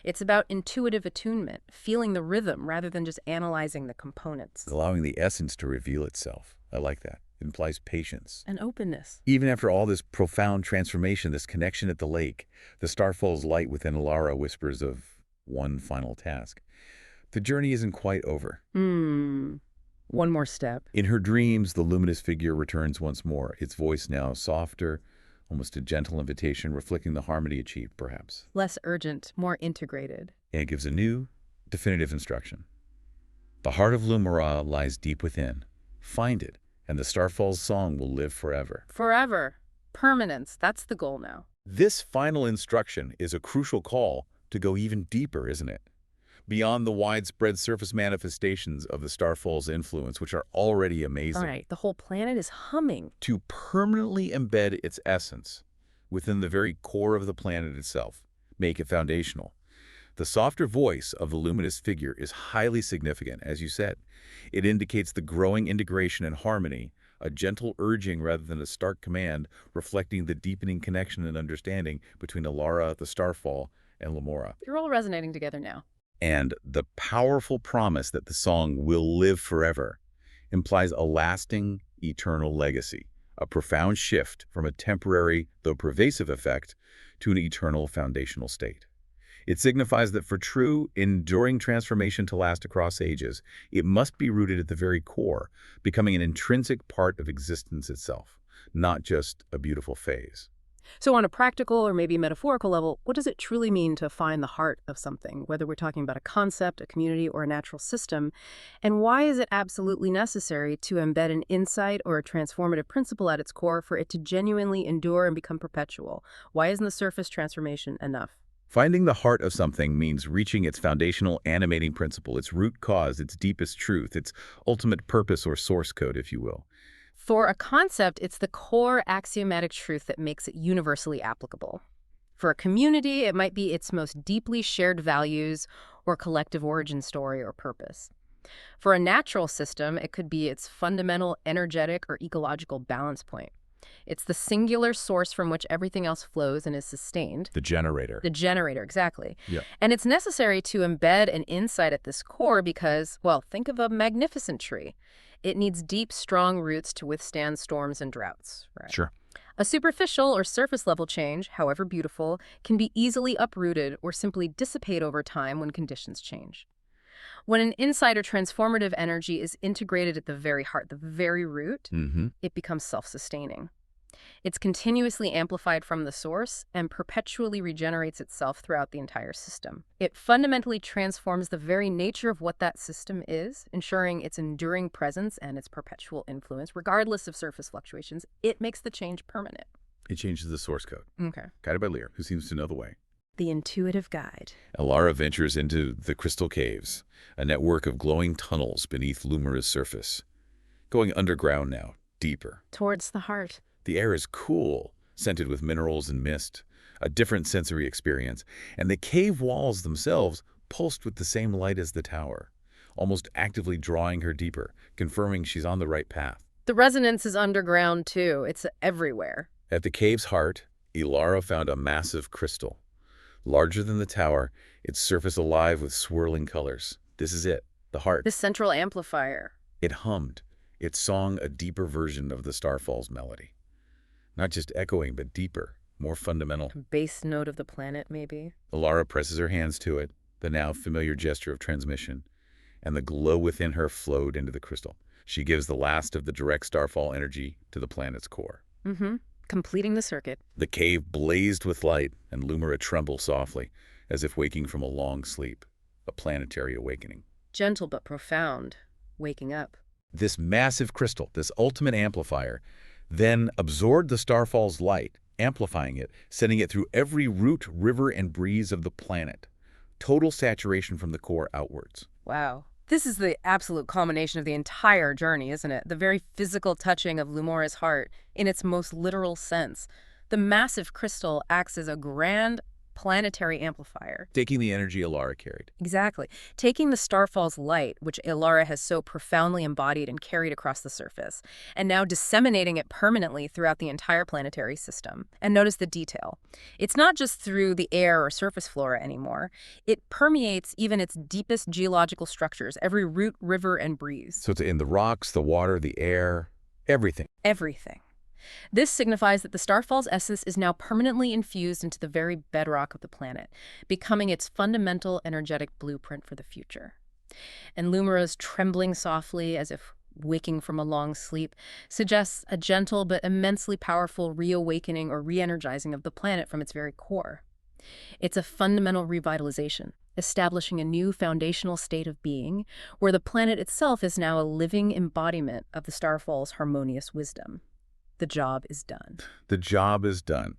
It's about intuitive attunement, feeling the rhythm rather than just analyzing the components. Allowing the essence to reveal itself. I like that. It implies patience. And openness. Even after all this profound transformation, this connection at the lake, the Starfall's light within Alara whispers of one final task. The journey isn't quite over. One more step. In her dreams, the luminous figure returns once more, its voice now softer, almost a gentle invitation, reflecting the harmony achieved, perhaps. Less urgent, more integrated. And it gives a new, definitive instruction. The heart of Lumora lies deep within. Find it, and the Starfall's song will live forever. Forever. Permanence. That's the goal now. This final instruction is a crucial call to go even deeper, isn't it? Beyond the widespread surface manifestations of the Starfall's influence, which are already amazing. All right, the whole planet is humming. To permanently embed its essence within the very core of the planet itself, make it foundational. The softer voice of the luminous figure is highly significant, as you said. It indicates the growing integration and harmony, a gentle urging rather than a stark command, reflecting the deepening connection and understanding between Alara, the Starfall, and Lumora. You're all resonating together now. And the powerful promise that the song will live forever implies a lasting, eternal legacy, a profound shift from a temporary, though pervasive effect to an eternal foundational state. It signifies that for true, enduring transformation to last across ages, it must be rooted at the very core, becoming an intrinsic part of existence itself, not just a beautiful phase. So on a practical or maybe metaphorical level, what does it truly mean to find the heart of something, whether we're talking about a concept, a community, or a natural system? And why is it absolutely necessary to embed an insight or a transformative principle at its core for it to genuinely endure and become perpetual? Why isn't the surface transformation enough? Finding the heart of something means reaching its foundational animating principle, its root cause, its deepest truth, its ultimate purpose or source code, if you will. For a concept, it's the core axiomatic truth that makes it universally applicable. For a community, it might be its most deeply shared values or collective origin story or purpose. For a natural system, it could be its fundamental energetic or ecological balance point. It's the singular source from which everything else flows and is sustained. The generator. The generator, exactly. Yeah. And it's necessary to embed an insight at this core because, well, think of a magnificent tree. It needs deep, strong roots to withstand storms and droughts. Right? Sure. A superficial or surface-level change, however beautiful, can be easily uprooted or simply dissipate over time when conditions change. When an insight or transformative energy is integrated at the very heart, the very root, it becomes self-sustaining. It's continuously amplified from the source and perpetually regenerates itself throughout the entire system. It fundamentally transforms the very nature of what that system is, ensuring its enduring presence and its perpetual influence, regardless of surface fluctuations. It makes the change permanent. It changes the source code. Okay. Guided by Lear, who seems to know the way. The intuitive guide. Alara ventures into the crystal caves, a network of glowing tunnels beneath Lumora's surface. Going underground now, deeper. Towards the heart. The air is cool, scented with minerals and mist, a different sensory experience, and the cave walls themselves pulsed with the same light as the tower, almost actively drawing her deeper, confirming she's on the right path. The resonance is underground, too. It's everywhere. At the cave's heart, Ilara found a massive crystal. Larger than the tower, its surface alive with swirling colors. This is it, the heart. The central amplifier. It hummed, its song a deeper version of the Starfall's melody. Not just echoing, but deeper, more fundamental. Base note of the planet, maybe? Ilara presses her hands to it, the now familiar gesture of transmission, and the glow within her flowed into the crystal. She gives the last of the direct Starfall energy to the planet's core. Completing the circuit. The cave blazed with light, and Lumora trembled softly, as if waking from a long sleep, a planetary awakening. Gentle but profound. Waking up. This massive crystal, this ultimate amplifier, then absorbed the Starfall's light, amplifying it, sending it through every root, river, and breeze of the planet. Total saturation from the core outwards. Wow. This is the absolute culmination of the entire journey, isn't it? The very physical touching of Lumora's heart in its most literal sense. The massive crystal acts as a grand planetary amplifier. Taking the energy Ilara carried. Exactly. Taking the Starfall's light, which Ilara has so profoundly embodied and carried across the surface, and now disseminating it permanently throughout the entire planetary system. And notice the detail. It's not just through the air or surface flora anymore. It permeates even its deepest geological structures, every root, river, and breeze. So it's in the rocks, the water, the air, everything. Everything. This signifies that the Starfall's essence is now permanently infused into the very bedrock of the planet, becoming its fundamental energetic blueprint for the future. And Lumora's trembling softly, as if waking from a long sleep, suggests a gentle but immensely powerful reawakening or re-energizing of the planet from its very core. It's a fundamental revitalization, establishing a new foundational state of being, where the planet itself is now a living embodiment of the Starfall's harmonious wisdom. The job is done. The job is done.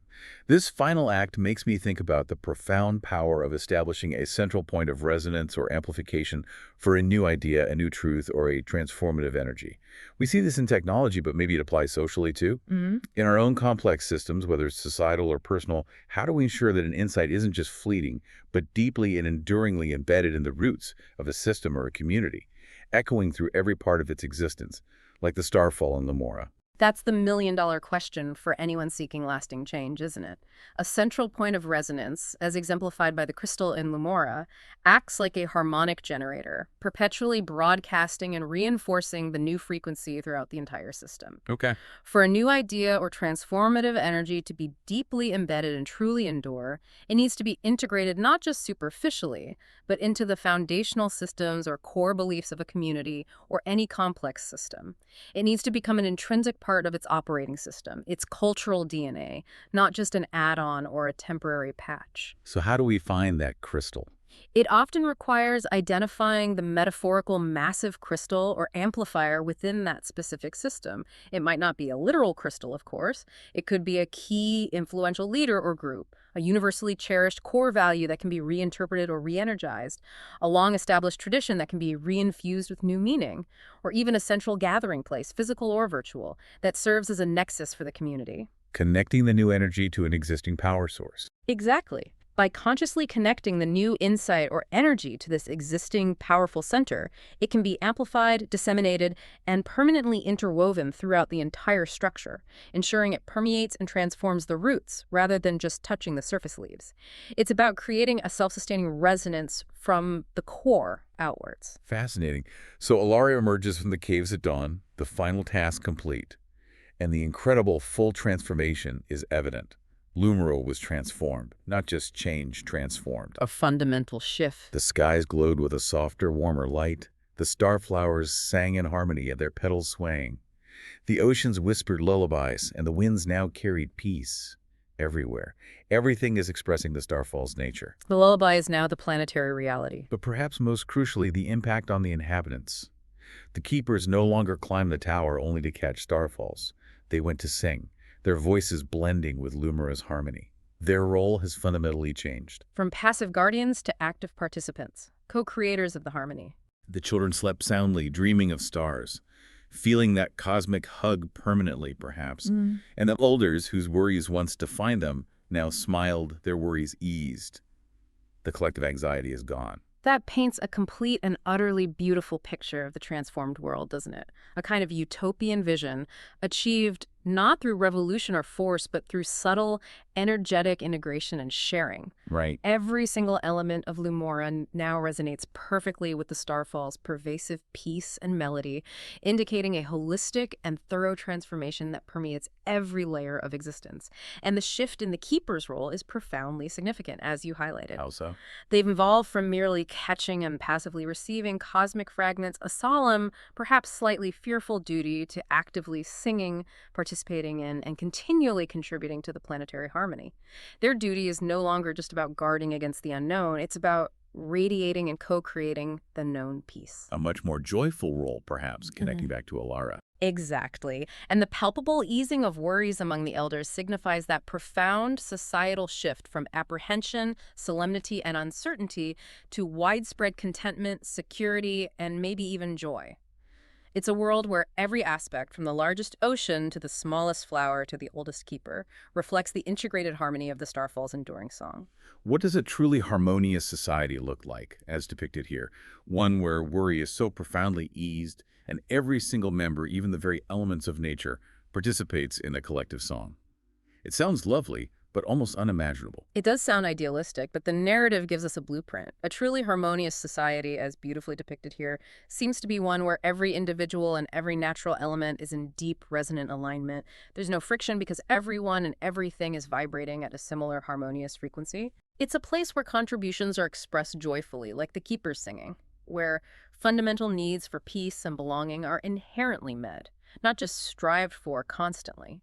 This final act makes me think about the profound power of establishing a central point of resonance or amplification for a new idea, a new truth, or a transformative energy. We see this in technology, but maybe it applies socially too. In our own complex systems, whether it's societal or personal, how do we ensure that an insight isn't just fleeting, but deeply and enduringly embedded in the roots of a system or a community, echoing through every part of its existence, like the Starfall in Lumora? That's the million-dollar question for anyone seeking lasting change, isn't it? A central point of resonance, as exemplified by the crystal in Lumora, acts like a harmonic generator, perpetually broadcasting and reinforcing the new frequency throughout the entire system. Okay. For a new idea or transformative energy to be deeply embedded and truly endure, it needs to be integrated not just superficially, but into the foundational systems or core beliefs of a community or any complex system. It needs to become an intrinsic part of its operating system, its cultural DNA, not just an add-on or a temporary patch. So how do we find that crystal? It often requires identifying the metaphorical massive crystal or amplifier within that specific system. It might not be a literal crystal, of course. It could be a key influential leader or group, a universally cherished core value that can be reinterpreted or re-energized, a long-established tradition that can be reinfused with new meaning, or even a central gathering place, physical or virtual, that serves as a nexus for the community. Connecting the new energy to an existing power source. Exactly. By consciously connecting the new insight or energy to this existing powerful center, it can be amplified, disseminated, and permanently interwoven throughout the entire structure, ensuring it permeates and transforms the roots rather than just touching the surface leaves. It's about creating a self-sustaining resonance from the core outwards. Fascinating. So Ilara emerges from the caves at dawn, the final task complete, and the incredible full transformation is evident. Lumora was transformed, not just changed, transformed. A fundamental shift. The skies glowed with a softer, warmer light. The starflowers sang in harmony, their petals swaying. The oceans whispered lullabies, and the winds now carried peace. Everywhere. Everything is expressing the Starfall's nature. The lullaby is now the planetary reality. But perhaps most crucially, the impact on the inhabitants. The keepers no longer climbed the tower only to catch starfalls. They went to sing, their voices blending with Lumora's harmony. Their role has fundamentally changed. From passive guardians to active participants, co-creators of the harmony. The children slept soundly, dreaming of stars. feeling that cosmic hug permanently, perhaps. Mm. And the elders, whose worries once defined them, now smiled, their worries eased. The collective anxiety is gone. That paints a complete and utterly beautiful picture of the transformed world, doesn't it? A kind of utopian vision, achieved not through revolution or force, but through subtle, energetic integration and sharing. Right. Every single element of Lumora now resonates perfectly with the Starfall's pervasive peace and melody, indicating a holistic and thorough transformation that permeates every layer of existence. And the shift in the Keeper's role is profoundly significant, as you highlighted. How so? They've evolved from merely catching and passively receiving cosmic fragments, a solemn, perhaps slightly fearful duty, to actively singing, participating in, and continually contributing to the planetary harmony. Their duty is no longer just about guarding against the unknown, it's about radiating and co-creating the known peace. A much more joyful role, perhaps, connecting back to Alara. Exactly. And the palpable easing of worries among the elders signifies that profound societal shift from apprehension, solemnity, and uncertainty to widespread contentment, security, and maybe even joy. It's a world where every aspect, from the largest ocean to the smallest flower to the oldest keeper, reflects the integrated harmony of the Starfall's enduring song. What does a truly harmonious society look like, as depicted here? One where worry is so profoundly eased, and every single member, even the very elements of nature, participates in a collective song. It sounds lovely, but almost unimaginable. It does sound idealistic, but the narrative gives us a blueprint. A truly harmonious society, as beautifully depicted here, seems to be one where every individual and every natural element is in deep, resonant alignment. There's no friction because everyone and everything is vibrating at a similar harmonious frequency. It's a place where contributions are expressed joyfully, like the keeper's singing, where fundamental needs for peace and belonging are inherently met, not just strived for constantly.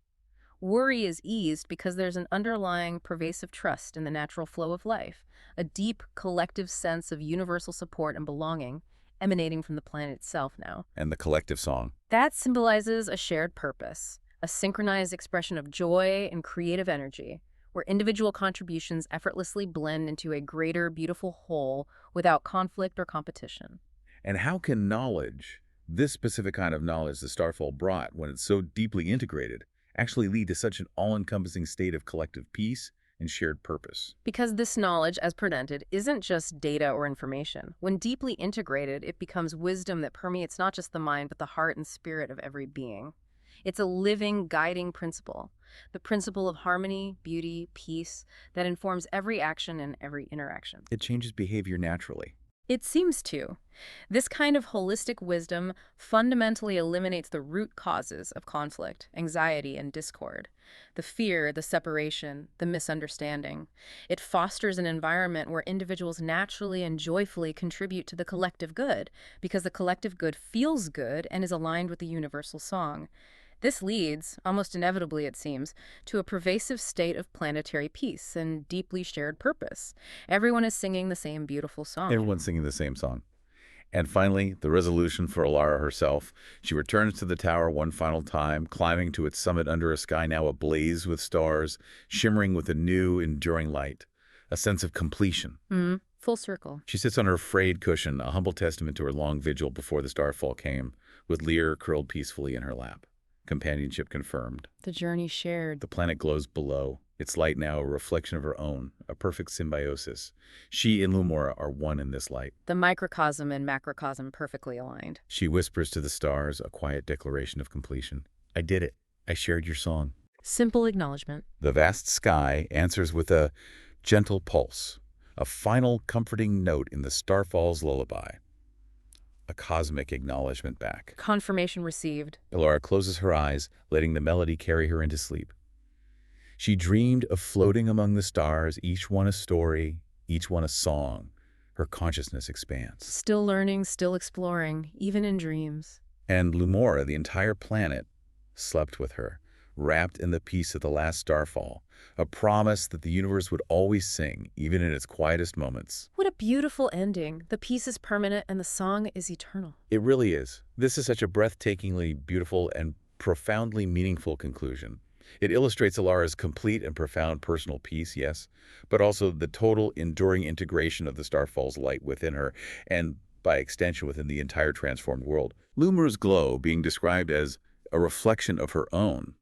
Worry is eased because there's an underlying pervasive trust in the natural flow of life, a deep collective sense of universal support and belonging emanating from the planet itself now. And the collective song. That symbolizes a shared purpose, a synchronized expression of joy and creative energy, where individual contributions effortlessly blend into a greater, beautiful whole without conflict or competition. And how can knowledge, this specific kind of knowledge the Starfall brought when it's so deeply integrated, actually lead to such an all-encompassing state of collective peace and shared purpose? Because this knowledge, as presented, isn't just data or information. When deeply integrated, it becomes wisdom that permeates not just the mind, but the heart and spirit of every being. It's a living, guiding principle, the principle of harmony, beauty, peace, that informs every action and every interaction. It changes behavior naturally. It seems to. This kind of holistic wisdom fundamentally eliminates the root causes of conflict, anxiety, and discord. The fear, the separation, the misunderstanding. It fosters an environment where individuals naturally and joyfully contribute to the collective good, because the collective good feels good and is aligned with the universal song. This leads, almost inevitably it seems, to a pervasive state of planetary peace and deeply shared purpose. Everyone is singing the same beautiful song. Everyone's singing the same song. And finally, the resolution for Alara herself. She returns to the tower one final time, climbing to its summit under a sky now ablaze with stars, shimmering with a new, enduring light. A sense of completion. Full circle. She sits on her frayed cushion, a humble testament to her long vigil before the starfall came, with Lear curled peacefully in her lap. Companionship confirmed. The journey shared. The planet glows below, its light now a reflection of her own, a perfect symbiosis. She and Lumora are one in this light. The microcosm and macrocosm perfectly aligned. She whispers to the stars, a quiet declaration of completion. I did it. I shared your song. Simple acknowledgement. The vast sky answers with a gentle pulse, a final comforting note in the Starfall's lullaby. A cosmic acknowledgement back. Confirmation received. Alara closes her eyes, letting the melody carry her into sleep. She dreamed of floating among the stars, each one a story, each one a song. Her consciousness expands. Still learning, still exploring, even in dreams. And Lumora, the entire planet, slept with her, wrapped in the peace of the last starfall, a promise that the universe would always sing, even in its quietest moments. What a beautiful ending. The peace is permanent and the song is eternal. It really is. This is such a breathtakingly beautiful and profoundly meaningful conclusion. It illustrates Alara's complete and profound personal peace, yes, but also the total enduring integration of the Starfall's light within her, and by extension within the entire transformed world. Lumora's glow, being described as a reflection of her own,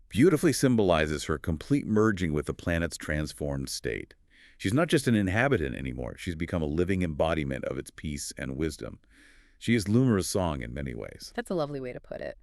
beautifully symbolizes her complete merging with the planet's transformed state. She's not just an inhabitant anymore. She's become a living embodiment of its peace and wisdom. She is Lumora's song in many ways. That's a lovely way to put it.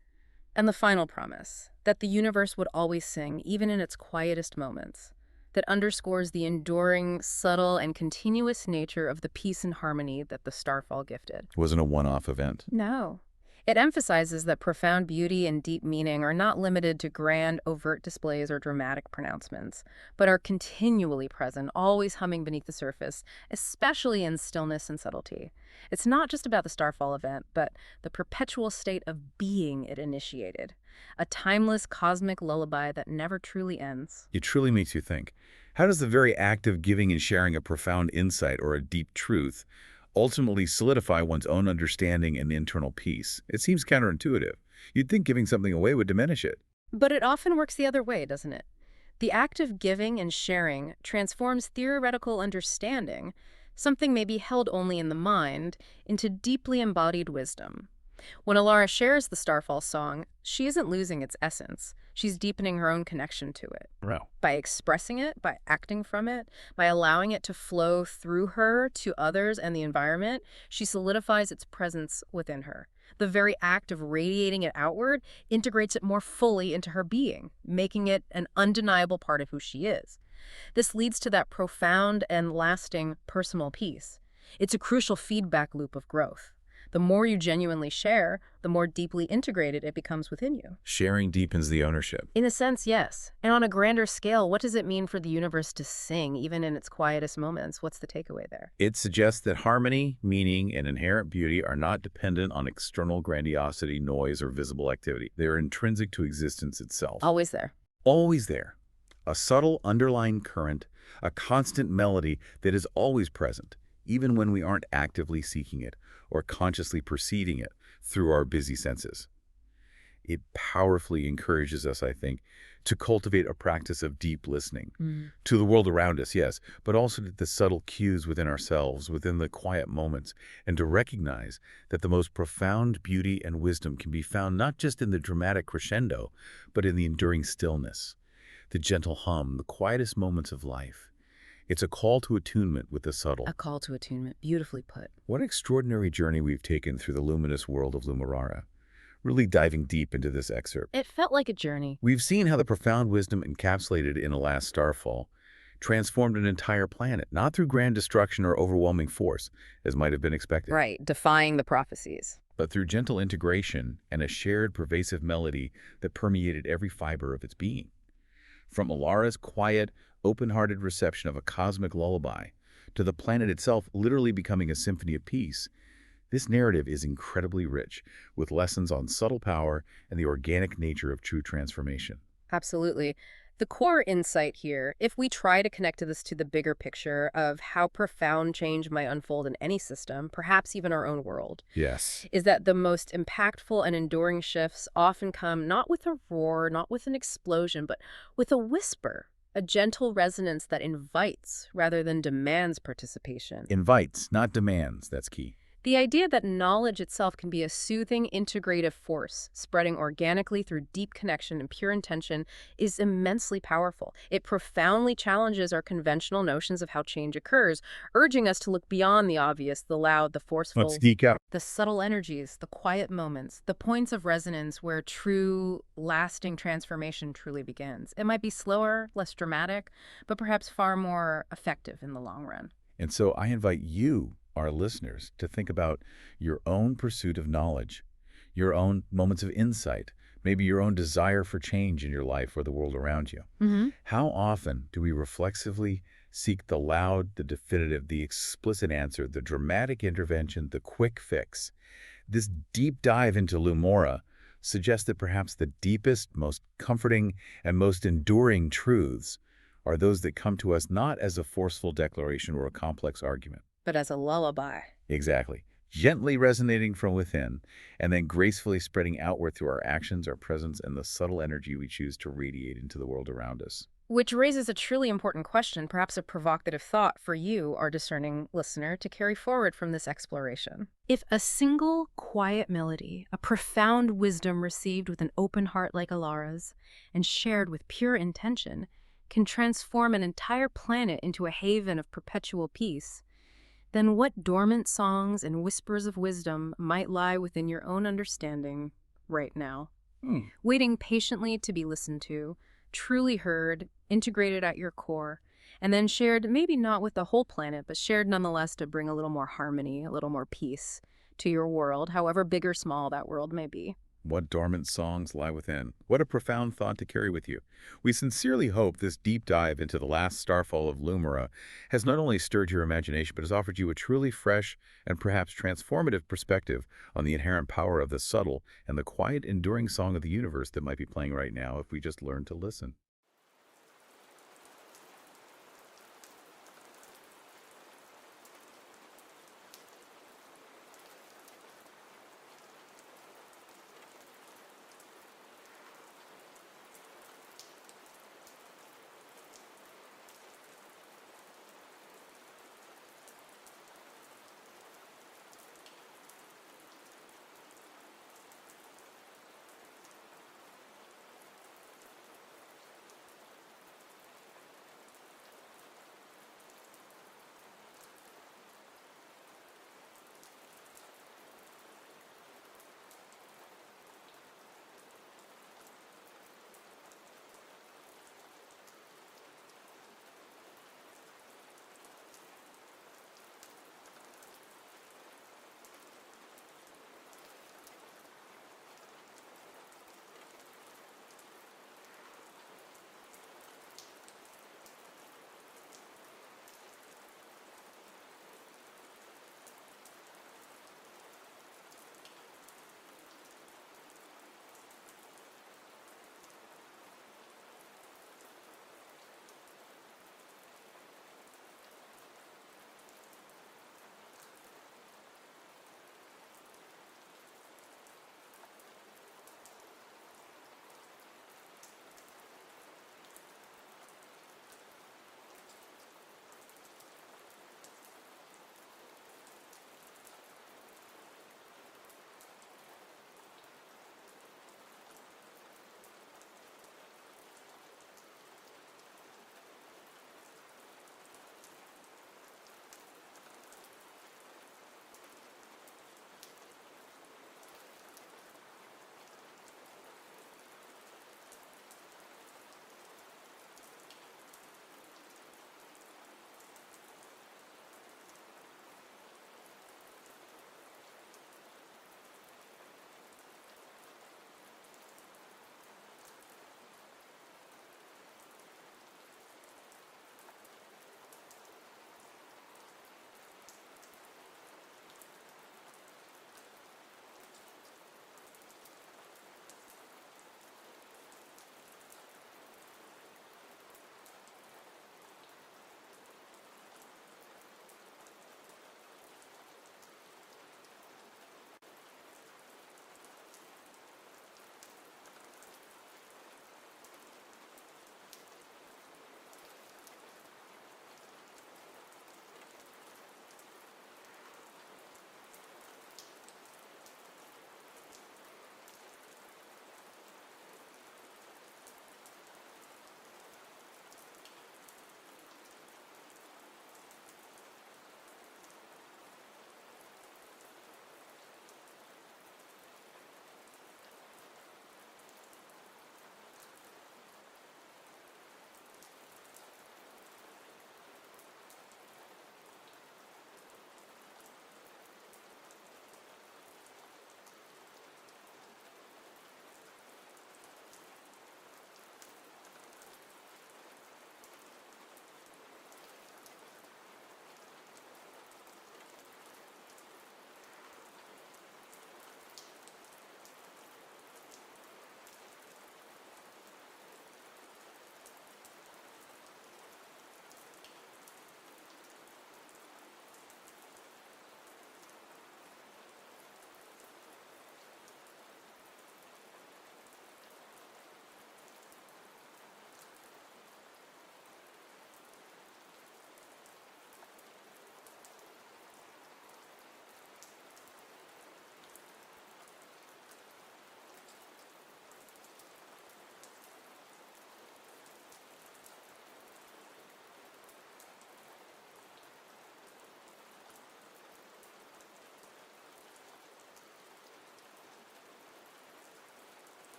And the final promise, that the universe would always sing, even in its quietest moments, that underscores the enduring, subtle, and continuous nature of the peace and harmony that the Starfall gifted. It wasn't a one-off event. No. It emphasizes that profound beauty and deep meaning are not limited to grand, overt displays or dramatic pronouncements, but are continually present, always humming beneath the surface, especially in stillness and subtlety. It's not just about the Starfall event, but the perpetual state of being it initiated, a timeless cosmic lullaby that never truly ends. It truly makes you think. How does the very act of giving and sharing a profound insight or a deep truth ultimately solidify one's own understanding and internal peace? It seems counterintuitive. You'd think giving something away would diminish it. But it often works the other way, doesn't it? The act of giving and sharing transforms theoretical understanding, something maybe held only in the mind, into deeply embodied wisdom. When Alara shares the Starfall song, she isn't losing its essence. She's deepening her own connection to it. Wow. By expressing it, by acting from it, by allowing it to flow through her to others and the environment, she solidifies its presence within her. The very act of radiating it outward integrates it more fully into her being, making it an undeniable part of who she is. This leads to that profound and lasting personal peace. It's a crucial feedback loop of growth. The more you genuinely share, the more deeply integrated it becomes within you. Sharing deepens the ownership. In a sense, yes. And on a grander scale, what does it mean for the universe to sing, even in its quietest moments? What's the takeaway there? It suggests that harmony, meaning, and inherent beauty are not dependent on external grandiosity, noise, or visible activity. They are intrinsic to existence itself. Always there. Always there. A subtle underlying current, a constant melody that is always present, even when we aren't actively seeking it or consciously perceiving it through our busy senses. It powerfully encourages us, I think, to cultivate a practice of deep listening to the world around us, yes, but also to the subtle cues within ourselves, within the quiet moments, and to recognize that the most profound beauty and wisdom can be found not just in the dramatic crescendo, but in the enduring stillness, the gentle hum, the quietest moments of life. It's a call to attunement with the subtle. A call to attunement, beautifully put. What extraordinary journey we've taken through the luminous world of Lumora, really diving deep into this excerpt. It felt like a journey. We've seen how the profound wisdom encapsulated in the last Starfall transformed an entire planet, not through grand destruction or overwhelming force, as might have been expected. Right, defying the prophecies. But through gentle integration and a shared pervasive melody that permeated every fiber of its being. From Alara's quiet, open-hearted reception of a cosmic lullaby to the planet itself literally becoming a symphony of peace, this narrative is incredibly rich, with lessons on subtle power and the organic nature of true transformation. Absolutely. The core insight here, if we try to connect this to the bigger picture of how profound change might unfold in any system, perhaps even our own world, Yes. is that the most impactful and enduring shifts often come not with a roar, not with an explosion, but with a whisper, a gentle resonance that invites rather than demands participation. Invites, not demands, that's key. The idea that knowledge itself can be a soothing, integrative force, spreading organically through deep connection and pure intention, is immensely powerful. It profoundly challenges our conventional notions of how change occurs, urging us to look beyond the obvious, the loud, the forceful, Let's geek out. the subtle energies, the quiet moments, the points of resonance where true, lasting transformation truly begins. It might be slower, less dramatic, but perhaps far more effective in the long run. And so I invite you, our listeners, to think about your own pursuit of knowledge, your own moments of insight, maybe your own desire for change in your life or the world around you. How often do we reflexively seek the loud, the definitive, the explicit answer, the dramatic intervention, the quick fix? This deep dive into Lumora suggests that perhaps the deepest, most comforting, and most enduring truths are those that come to us not as a forceful declaration or a complex argument, But as a lullaby. exactly, gently resonating from within, and then gracefully spreading outward through our actions, our presence, and the subtle energy we choose to radiate into the world around us. Which raises a truly important question, perhaps a provocative thought for you, our discerning listener, to carry forward from this exploration. If a single quiet melody, a profound wisdom received with an open heart like Alara's, and shared with pure intention, can transform an entire planet into a haven of perpetual peace, then what dormant songs and whispers of wisdom might lie within your own understanding right now, waiting patiently to be listened to, truly heard, integrated at your core, and then shared maybe not with the whole planet, but shared nonetheless to bring a little more harmony, a little more peace to your world, however big or small that world may be. What dormant songs lie within? What a profound thought to carry with you. We sincerely hope this deep dive into the last starfall of Lumora has not only stirred your imagination, but has offered you a truly fresh and perhaps transformative perspective on the inherent power of the subtle and the quiet, enduring song of the universe that might be playing right now if we just learn to listen.